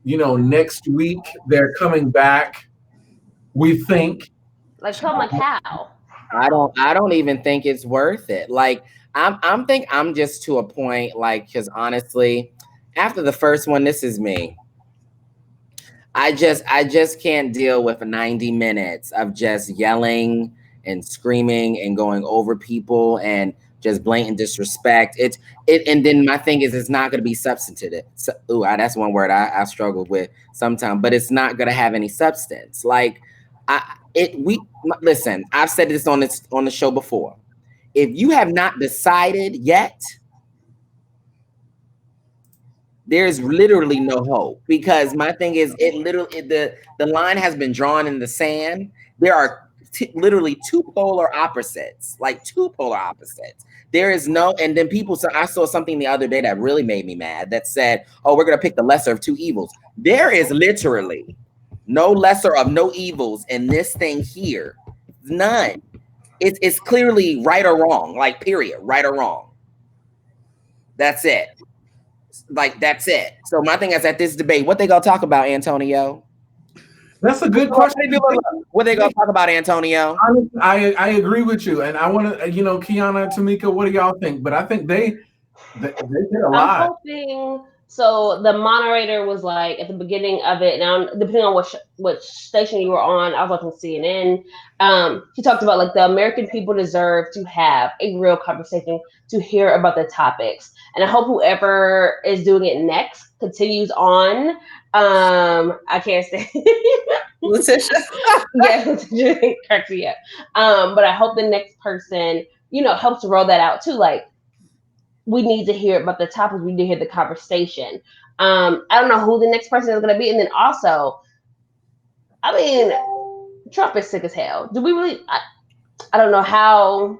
S3: Next week they're coming back. We think.
S2: Like, come like how?
S6: I don't even think it's worth it. Like, I'm just to a point, like, because honestly, after the first one, this is me. I just can't deal with 90 minutes of just yelling and screaming and going over people and just blatant disrespect. And then my thing is, it's not going to be substantive. So, that's one word I struggled with sometimes, but it's not going to have any substance. Like, listen, I've said this on the show before. If you have not decided yet, there's literally no hope, because my thing is, the line has been drawn in the sand. There are literally two polar opposites. There is no, and then I saw something the other day that really made me mad that said, oh, we're going to pick the lesser of two evils. There is literally No lesser of no evils in this thing here. None. It's clearly right or wrong, like period, right or wrong. That's it. Like that's it. So my thing is at this debate, what they gonna talk about, Antonio?
S3: That's a good question.
S6: What they gonna talk about, Antonio?
S3: I agree with you, and I want to, Quiana and Tamika, what do y'all think? But I think they did a lot.
S2: I'm hoping. So the moderator was like at the beginning of it. Now, depending on which station you were on, I was watching CNN. He talked about like the American people deserve to have a real conversation to hear about the topics, and I hope whoever is doing it next continues on. I can't say
S5: Letitia.
S2: yeah, Letitia cracks me up. But I hope the next person, helps roll that out too. Like, we need to hear about the topics. We need to hear the conversation. I don't know who the next person is going to be. And then also, I mean, Trump is sick as hell. Do we really? I don't know how.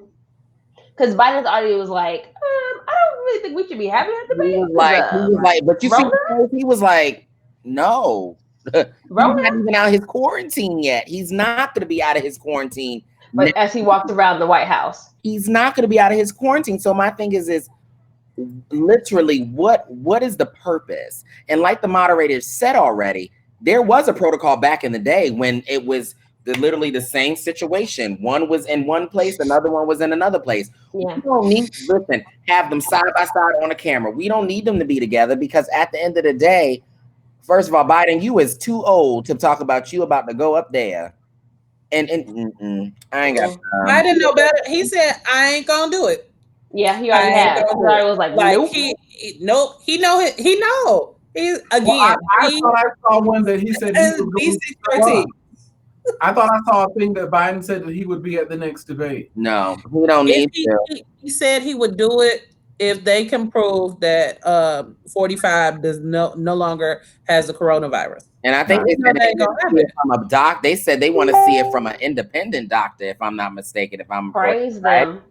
S2: Because Biden's already was like, I don't really think we should be having that debate.
S6: He was like, but you see, he was like, no. He's not even out of his quarantine yet. He's not going to be out of his quarantine.
S2: But as he walked around the White House.
S6: He's not going to be out of his quarantine. So my thing is literally what is the purpose? And like the moderator said already, there was a protocol back in the day when it was literally the same situation. One was in one place, another one was in another place.
S2: Yeah.
S6: We don't need have them side by side on a camera. We don't need them to be together because at the end of the day, first of all, Biden, you is too old to talk about you about to go up there. And I ain't got time.
S5: I didn't know better. He said, I ain't gonna do it.
S2: Yeah, he already had. He was like nope.
S5: Nope. He know. He's again.
S3: Well, I thought I saw one that he said he was going I thought I saw a thing that Biden said that he would be at the next debate.
S6: No, we don't need to.
S5: He said he would do it if they can prove that 45 does no longer has the coronavirus.
S6: And I think they said they want to see it from an independent doctor, if I'm not mistaken. If I'm
S2: praise them.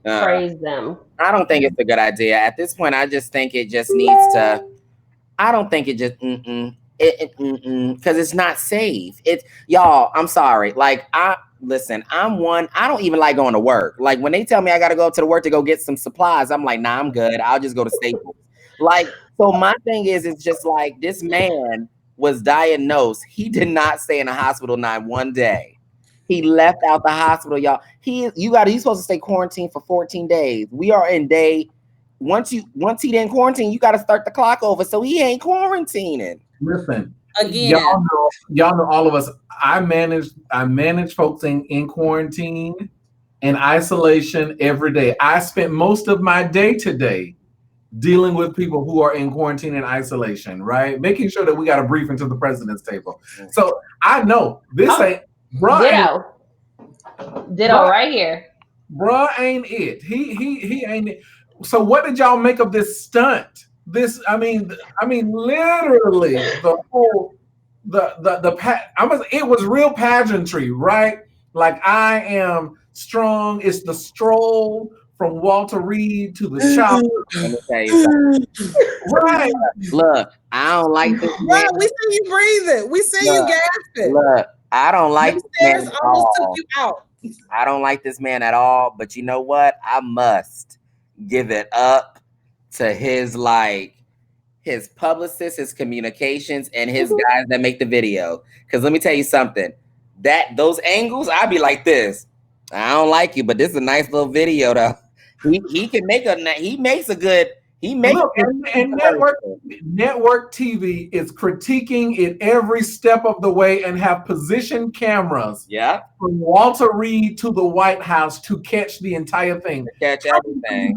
S2: Praise them.
S6: I don't think it's a good idea. At this point, I just think it just needs to. I don't think it just because it's not safe. It's y'all. I'm sorry. Like I'm one. I don't even like going to work. Like when they tell me I got to go up to the work to go get some supplies, I'm like, nah, I'm good. I'll just go to Staples. Like so, my thing is, it's just like this man was diagnosed. He did not stay in the hospital not one day. He left out the hospital, y'all. He's supposed to stay quarantined for 14 days. We are in day. Once he didn't quarantine, you got to start the clock over. So he ain't quarantining.
S3: Listen,
S5: again,
S3: y'all know all of us. I manage folks in quarantine and isolation every day. I spent most of my day today dealing with people who are in quarantine and isolation, right? Making sure that we got a briefing to the president's table. So I know this ain't bruh.
S2: Ditto right here.
S3: Bruh ain't it. He ain't it. So what did y'all make of this stunt? I mean, literally the whole it was real pageantry, right? Like I am strong. It's the stroll from Walter Reed to the shop.
S6: Let me tell you
S3: right.
S6: Look, I don't like this man.
S5: We see you breathing. We see you gasping.
S6: Look, I don't like this man at
S5: almost
S6: all.
S5: took you out.
S6: I don't like this man at all. But you know what? I must give it up to his publicist, his communications, and his guys that make the video. Because let me tell you something. Those angles, I'd be like this. I don't like you, but this is a nice little video though. He can make and
S3: network TV is critiquing it every step of the way and have position cameras.
S6: Yeah,
S3: from Walter Reed to the White House to catch the entire thing.
S6: Catch everything.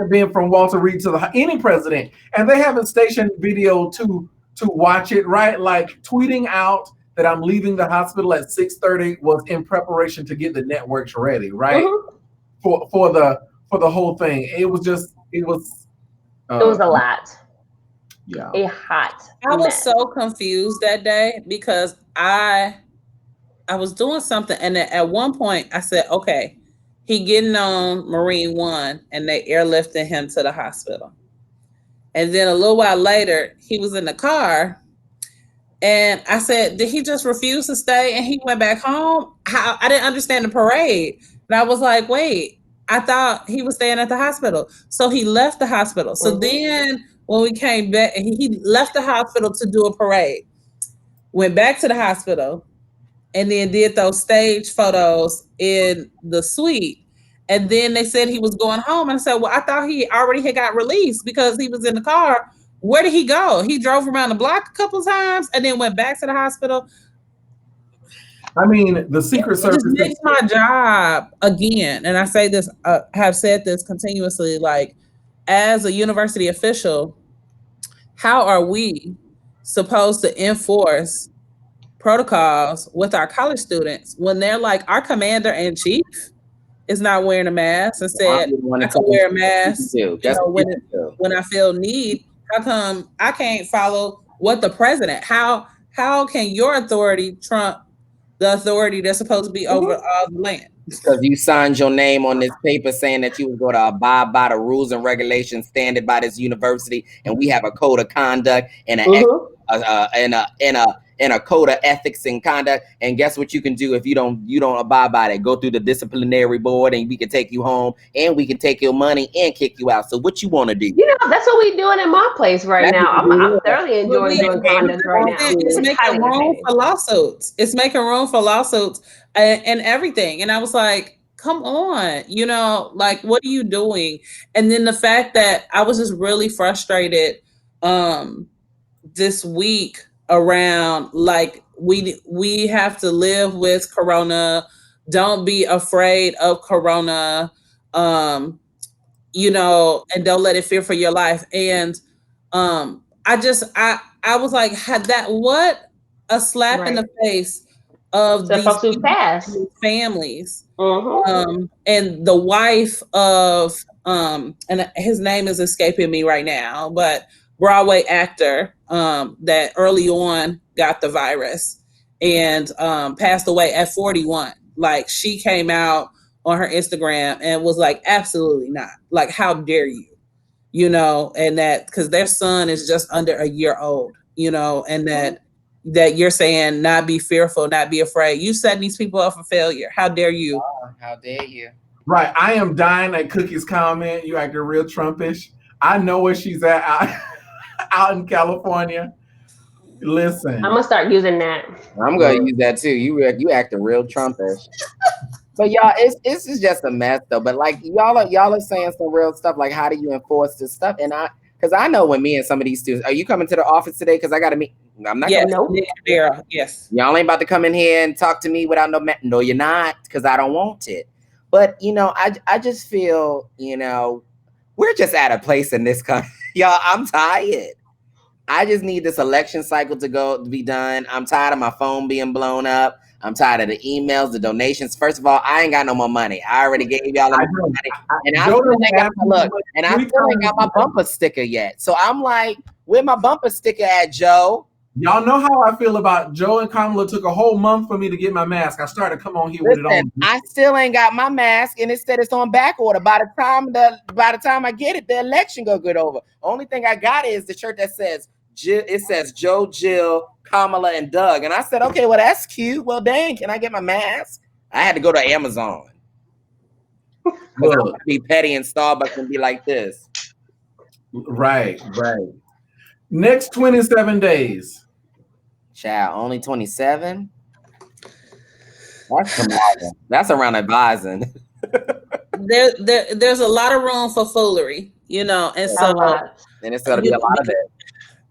S3: Being from Walter Reed to any president, and they haven't stationed video to watch it. Right, like tweeting out that I'm leaving the hospital at 6:30 was in preparation to get the networks ready. Right, for the whole thing. It was a
S2: lot.
S3: Yeah.
S2: A hot.
S5: I was so confused that day because I was doing something, and at one point I said, okay, he getting on Marine One and they airlifted him to the hospital. And then a little while later, he was in the car And I said, did he just refuse to stay and he went back home? How I didn't understand the parade. And I was like, wait, I thought he was staying at the hospital. So he left the hospital. So then when we came back, he left the hospital to do a parade, went back to the hospital, and then did those stage photos in the suite. And then they said he was going home. And I said, well, I thought he already had got released because he was in the car. Where did he go? He drove around the block a couple of times and then went back to the hospital.
S3: I mean, the Secret Service
S5: just makes my job again. And I say this, have said this continuously, like, as a university official, how are we supposed to enforce protocols with our college students when they're like, our commander in chief is not wearing a mask and said, I can wear a mask when I feel need. How come I can't follow what the president? How can your authority trump the authority that's supposed to be over all the land?
S6: Because you signed your name on this paper saying that you were going to abide by the rules and regulations standard by this university, and we have a code of conduct and a code of ethics and conduct. And guess what you can do if you don't abide by that? Go through the disciplinary board, and we can take you home, and we can take your money and kick you out. So what you want to do?
S2: You know, that's what we're doing in my place right now. I'm thoroughly enjoying doing condoms right now.
S5: It's making room for lawsuits. It's making room for lawsuits and everything. And I was like, come on, you know, like, what are you doing? And then the fact that I was just really frustrated this week around, like, we have to live with Corona. Don't be afraid of Corona, you know, and don't let it fear for your life. And I was like, had that, what a slap in the face of
S2: the
S5: these families. And the wife of and his name is escaping me right now, but Broadway actor that early on got the virus and passed away at 41. Like, she came out on her Instagram and was like, absolutely not. Like, how dare you? You know, and that because their son is just under a year old, you know, and that you're saying not be fearful, not be afraid. You setting these people up for failure. How dare you?
S6: How dare you?
S3: Right. I am dying at Cookie's comment. You acting real Trumpish. I know where she's at out in California. Listen.
S2: I'm gonna start using that.
S6: I'm gonna use that too. You acting real Trumpish. But y'all, it's just a mess though. But like y'all are saying some real stuff. Like, how do you enforce this stuff? And because I know when me and some of these students, are you coming to the office today? Because I got to meet. I'm not.
S5: Yes, yes.
S6: Y'all ain't about to come in here and talk to me without no, you're not, because I don't want it. But you know, I just feel, you know, we're just at a place in this country. Y'all, I'm tired. I just need this election cycle to be done. I'm tired of my phone being blown up. I'm tired of the emails, the donations. First of all, I ain't got no more money. I already gave y'all money, and I still ain't got my bumper sticker yet. So I'm like, where my bumper sticker at, Joe?
S3: Y'all know how I feel about Joe and Kamala. Took a whole month for me to get my mask. I started to come on here with it on.
S6: I still ain't got my mask, and it said it's on back order. By the time I get it, the election go good over. Only thing I got is the shirt that says it says Joe, Jill, Kamala, and Doug. And I said, okay, well, that's cute. Well, dang, can I get my mask? I had to go to Amazon. Because I'm gonna be petty in Starbucks and be like this.
S3: Right. Next 27 days.
S6: Child, only 27? That's Kamala. That's around advising.
S5: There's a lot of room for foolery, you know, and so
S6: and it's gonna be a lot of it.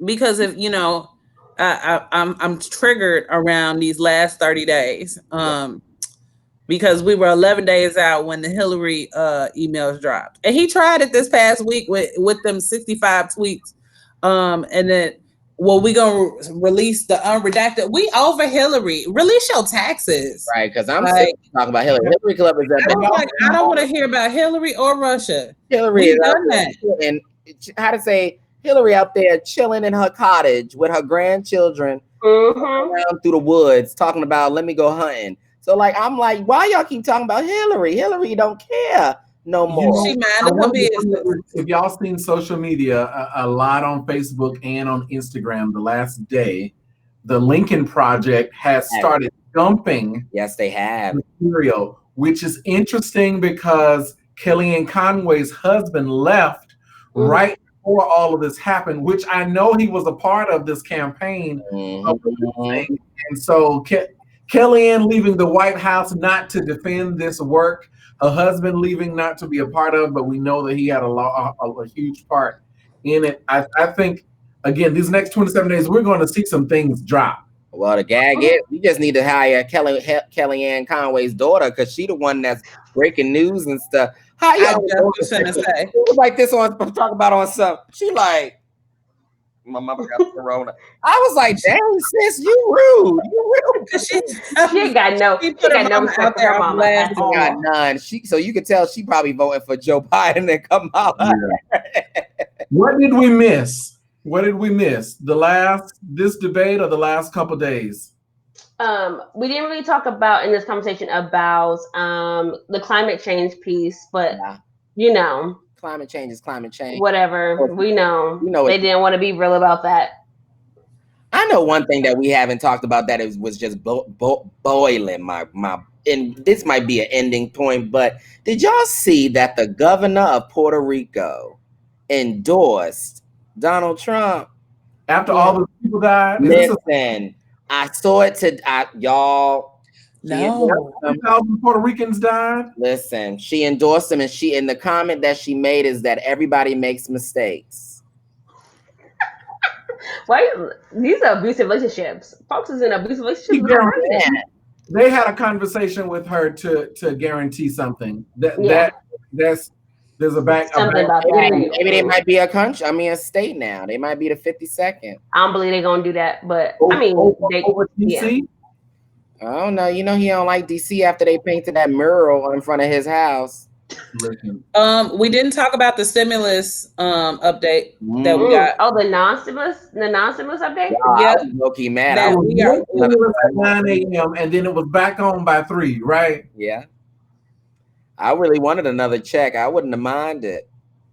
S5: Because if you know, I'm triggered around these last 30 days, because we were 11 days out when the Hillary emails dropped, and he tried it this past week with them 65 tweets, and then we gonna release the unredacted. We over Hillary. Release your taxes,
S6: right? Because I'm sick of talking about Hillary. Hillary Club is that.
S5: I don't want to hear about Hillary or Russia.
S6: Hillary is done that, and how to say. Hillary out there chilling in her cottage with her grandchildren around through the woods talking about, let me go hunting. So like, I'm like, why y'all keep talking about Hillary? Hillary don't care no more.
S5: She minded her business.
S3: If y'all seen social media, a lot on Facebook and on Instagram the last day, the Lincoln Project has started dumping.
S6: Yes, they have
S3: material, which is interesting because Kellyanne Conway's husband left right before all of this happened, which I know he was a part of this campaign.
S6: Mm-hmm.
S3: And so Kellyanne leaving the White House not to defend this work, her husband leaving not to be a part of, but we know that he had a huge part in it. I think, again, these next 27 days, we're going to see some things drop.
S6: Well, the gag is we just need to hire Kellyanne Conway's daughter because she the one that's breaking news and stuff. How you
S5: was gonna say
S6: it was like this on talk about on some. She like my mother got corona. I was like, dang sis, you rude. You rude.
S2: She ain't got no respect for her mama.
S6: She got none. So you could tell she probably voted for Joe Biden and Kamala.
S3: Yeah. What did we miss? What did we miss? This debate or the last couple of days?
S2: We didn't really talk about in this conversation about the climate change piece, but you know,
S6: climate change is climate change.
S2: Whatever. We know. They didn't want to be real about that.
S6: I know one thing that we haven't talked about that was just boiling my and this might be an ending point, but did y'all see that the governor of Puerto Rico endorsed Donald Trump
S3: after all the people died?
S6: Listen, I saw it y'all.
S3: No, 2,000 Puerto Ricans died.
S6: Listen, she endorsed him, and she in the comment that she made is that everybody makes mistakes.
S2: Why? These are abusive relationships. Fox is in abusive relationships.
S3: They had a conversation with her to guarantee something. There's a back.
S2: Something about that.
S6: Maybe they might be a state now. They might be the 52nd.
S2: I don't believe they're gonna do that, but I mean,
S3: over DC.
S6: I don't know. You know he don't like DC after they painted that mural in front of his house.
S5: We didn't talk about the stimulus update that we got.
S2: Oh, the non-stimulus update.
S6: Yeah, I was low-key mad.
S3: It was at 9 a.m. and then it was back on by 3, right?
S6: Yeah. I really wanted another check. I wouldn't have minded.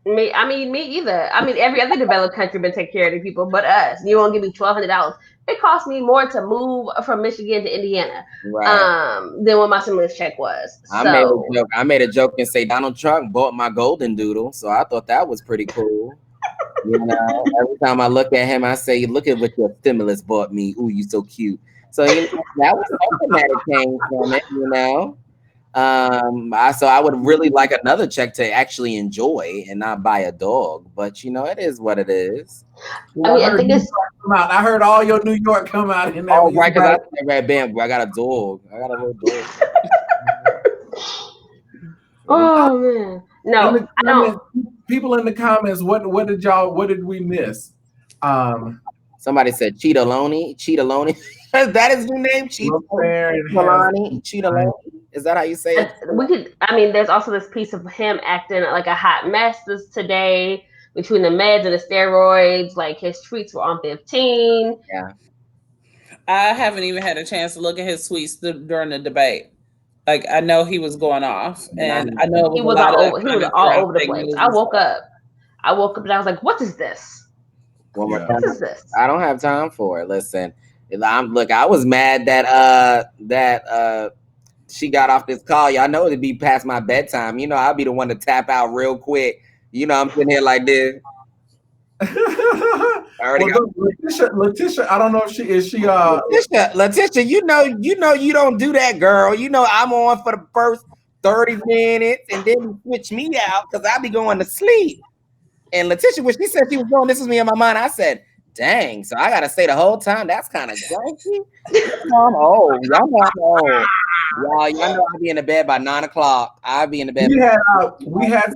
S2: Me either. I mean, every other developed country been taking care of the people, but us. You won't give me $1,200. It cost me more to move from Michigan to Indiana, than what my stimulus check was.
S6: I made a joke and say Donald Trump bought my golden doodle, so I thought that was pretty cool. You know, every time I look at him, I say, "Look at what your stimulus bought me. Ooh, you so cute." So you know, that was something that it came from it. You know. So I would really like another check to actually enjoy and not buy a dog, but you know, it is what it is.
S3: I heard all your New York come out in that.
S6: Oh, right, because I red band. I got a dog. I got a little dog.
S2: Oh man, no, I don't.
S3: People in the comments, what did we miss?
S6: Somebody said Cheetaloni. That is your name, Cheetaloni. Is that how you say it?
S2: There's also this piece of him acting like a hot mess today between the meds and the steroids. Like his tweets were on 15.
S6: Yeah.
S5: I haven't even had a chance to look at his tweets during the debate. Like I know he was going off, and I know
S2: he was all over the place. I woke up and I was like, "What is this?
S6: What is this?" I don't have time for it. Listen, I was mad that she got off this call. Y'all know it'd be past my bedtime. You know, I'll be the one to tap out real quick. You know, I'm sitting here like this.
S3: Letitia, I don't know if she is.
S6: Letitia, you know, you don't do that, girl. You know, I'm on for the first 30 minutes, and then you switch me out because I be going to sleep. And Letitia, when she said she was going, this was me in my mind. I said, "Dang, so I gotta stay the whole time. That's kind of janky." I'm old. Y'all know I'm old. Y'all know I'll be in the bed by 9 o'clock. I'll be in the bed.
S3: We had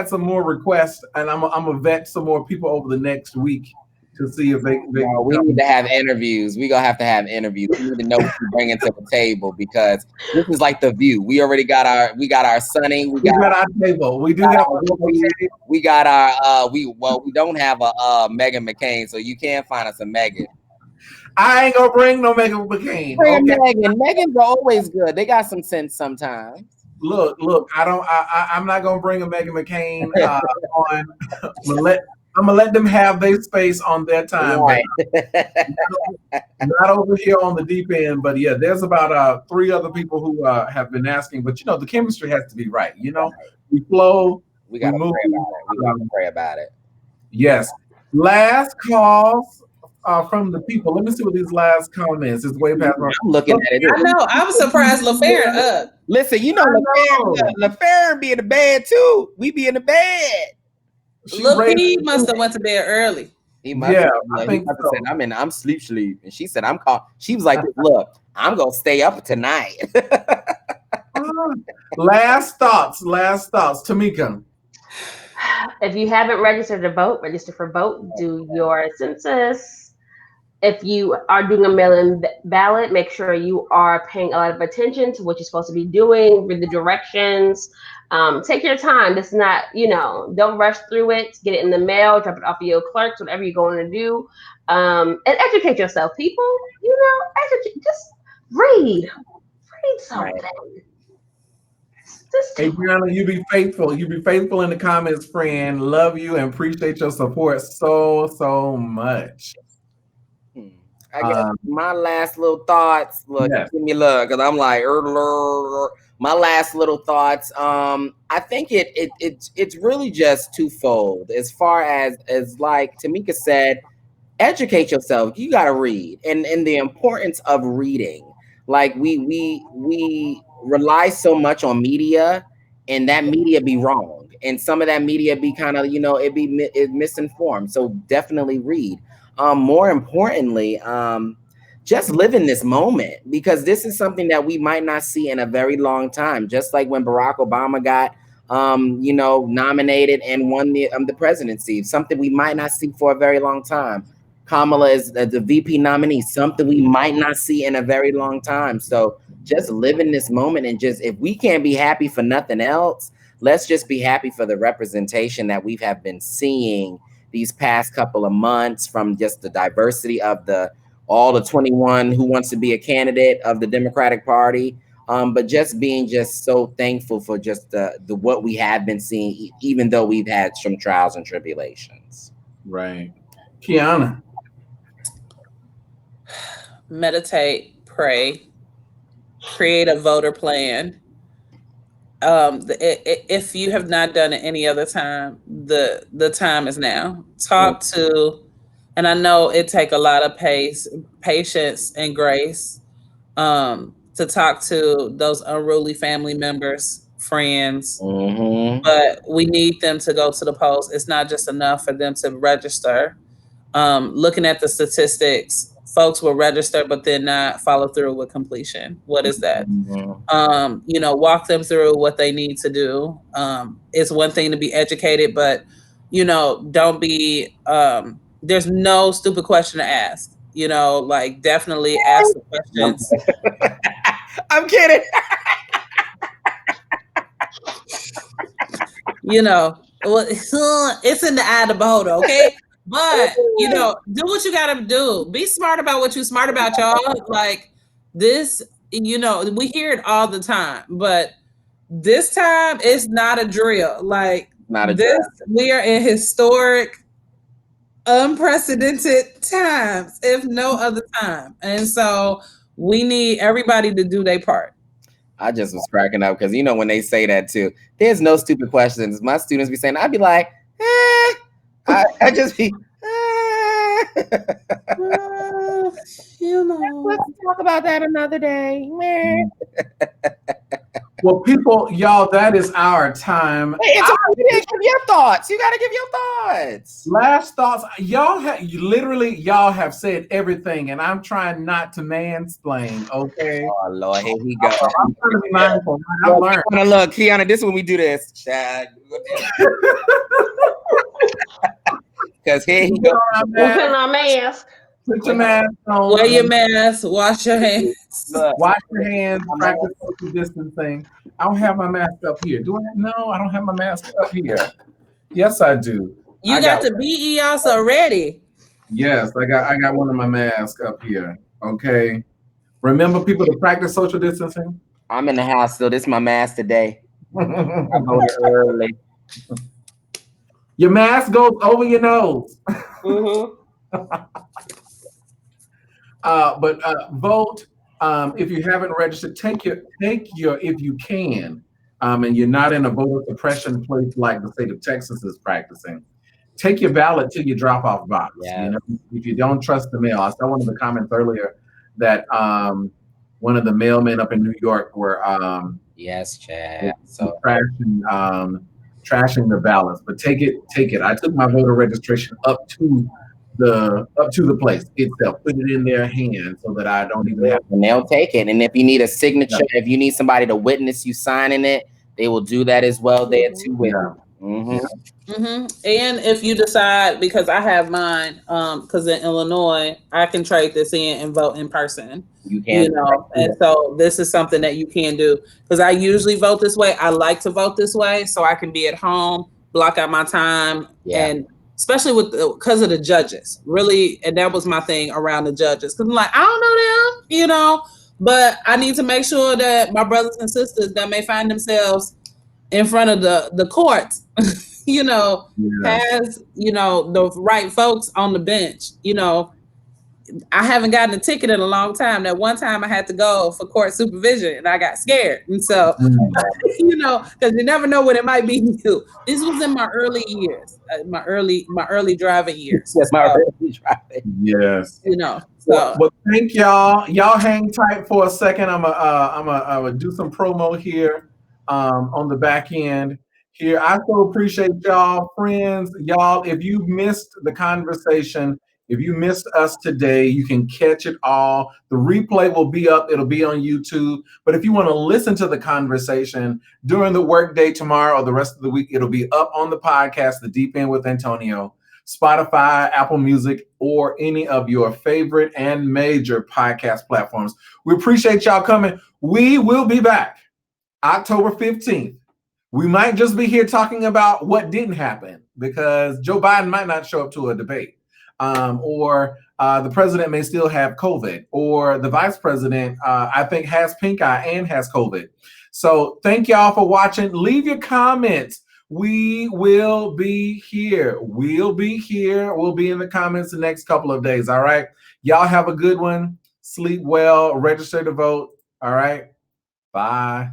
S3: some more requests, and I'm gonna vet some more people over the next week to see if they
S6: we need to have interviews. We gonna have to have interviews. We need to know what you're bringing to the table because this is like The View. We already got our Sunny. We got
S3: our table. We do have.
S6: We got our. We don't have a Meghan McCain, so you can't find us a Meghan.
S3: I ain't gonna bring no Meghan McCain.
S6: Meghan. Meghan's always good. They got some sense sometimes.
S3: Look. I'm not gonna bring a Meghan McCain I'm gonna let them have their space on their time,
S6: Right.
S3: not over here on the deep end. But yeah, there's about 3 other people who have been asking. But the chemistry has to be right. We flow.
S6: We gotta
S3: move.
S6: pray about it. We gotta pray about it.
S3: Yes. Last calls from the people. Let me see what these last comments. It's way past.
S6: I'm looking at it.
S5: I know. I was surprised LaFair up.
S6: Listen, LaFair be in the bed too. We be in the bed.
S5: Look, he must have went to bed early.
S6: He must have said, I'm sleep. And she said, I'm called. She was like, look, I'm gonna stay up tonight.
S3: Last thoughts, Tamika.
S2: If you haven't registered to vote, register for vote. Do your census. If you are doing a mail-in ballot, make sure you are paying a lot of attention to what you're supposed to be doing. Read the directions. Take your time. This is not, don't rush through it. Get it in the mail. Drop it off to your clerks. Whatever you're going to do, and educate yourself. People, just read something.
S6: Right.
S3: Hey, Brianna, you be faithful. You be faithful in the comments, friend. Love you and appreciate your support so much.
S6: I guess my last little thoughts. Look, give me a look, because I'm like, my last little thoughts. I think it's really just twofold. As far as like Tamika said, educate yourself. You got to read, and the importance of reading. Like we rely so much on media, and that media be wrong, and some of that media be kind of it misinformed. So definitely read. More importantly, just live in this moment, because this is something that we might not see in a very long time. Just like when Barack Obama got nominated and won the presidency, something we might not see for a very long time. Kamala is the VP nominee, something we might not see in a very long time. So just live in this moment, and just, if we can't be happy for nothing else, let's just be happy for the representation that we have been seeing these past couple of months, from just the diversity of all the 21 who wants to be a candidate of the Democratic Party. But just being so thankful for just the what we have been seeing, even though we've had some trials and tribulations.
S3: Right. Quiana.
S5: Meditate, pray, create a voter plan. If you have not done it any other time, the time is now. Talk to, and I know it take a lot of patience and grace to talk to those unruly family members, friends, but we need them to go to the polls. It's not just enough for them to register. Looking at the statistics, folks will register, but then not follow through with completion. What is that? Walk them through what they need to do. It's one thing to be educated, but, don't be, there's no stupid question to ask. Definitely ask the questions.
S6: I'm kidding.
S5: It's in the eye of the beholder, okay? But, do what you gotta do. Be smart about what you're smart about, y'all. Like this, we hear it all the time, but this time it's not a drill. Like drill. We are in historic, unprecedented times, if no other time. And so we need everybody to do their part.
S6: I just was cracking up because when they say that too, there's no stupid questions. My students be saying, I'd be like, I just be, let's talk about that another day.
S3: Well, people, y'all, that is our time.
S6: Hey, you didn't give your thoughts. You got to give your thoughts.
S3: Last thoughts. Y'all have said everything, and I'm trying not to mansplain, okay?
S6: Oh, Lord, here we go.
S3: I'm trying to be mindful. I've learned.
S6: Look, Quiana, this is when we do this. Because here he goes.
S2: Put our mask.
S3: Put your mask on.
S5: Wear your mask. Wash your hands.
S3: Wash your hands. Practice social distancing. I don't have my mask up here. Do I? No, I don't have my mask up here. Yes, I do.
S5: You got the BES already.
S3: Yes, I got one of my masks up here. Okay. Remember, people, to practice social distancing.
S6: I'm in the house still. This is my mask today. I voted early.
S3: Your mask goes over your nose. But vote. If you haven't registered, take your if you can, and you're not in a voter suppression place like the state of Texas is practicing. Take your ballot to your drop-off box. You know, if you don't trust the mail. I saw one of the comments earlier that one of the mailmen up in New York were
S6: yes, Chad.
S3: so trashing the ballots. But take it. I took my voter registration up to the place itself, put it in their hands so that I don't even have to.
S6: And they'll take it. And if you need a signature, if you need somebody to witness you signing it, they will do that as well there too. With
S5: And if you decide, because I have mine, because in Illinois, I can trade this in and vote in person.
S6: You can,
S5: you know, and so this is something that you can do. Because I usually vote this way. I like to vote this way so I can be at home, block out my time, and especially because of the judges, really. And that was my thing around the judges. Because I'm like, I don't know them, you know, but I need to make sure that my brothers and sisters that may find themselves in front of the courts, you know, has, you know, the right folks on the bench. You know, I haven't gotten a ticket in a long time. That one time I had to go for court supervision and I got scared. And so, you know, because you never know when it might be you. This was in my early years, my early driving years.
S6: Yes, my early driving.
S3: Yes.
S5: You know.
S3: So. Well, thank y'all. Y'all hang tight for a second. I'm gonna do some promo here on the back end. Here, I so appreciate y'all, friends. Y'all, if you missed the conversation, if you missed us today, you can catch it all. The replay will be up. It'll be on YouTube. But if you want to listen to the conversation during the workday tomorrow or the rest of the week, it'll be up on the podcast, The Deep End with Antonio, Spotify, Apple Music, or any of your favorite and major podcast platforms. We appreciate y'all coming. We will be back October 15th. We might just be here talking about what didn't happen because Joe Biden might not show up to a debate. Or the president may still have COVID, or the vice president, I think, has pink eye and has COVID. So thank y'all for watching. Leave your comments. We will be here. We'll be here. We'll be in the comments the next couple of days. All right. Y'all have a good one. Sleep well. Register to vote. All right. Bye.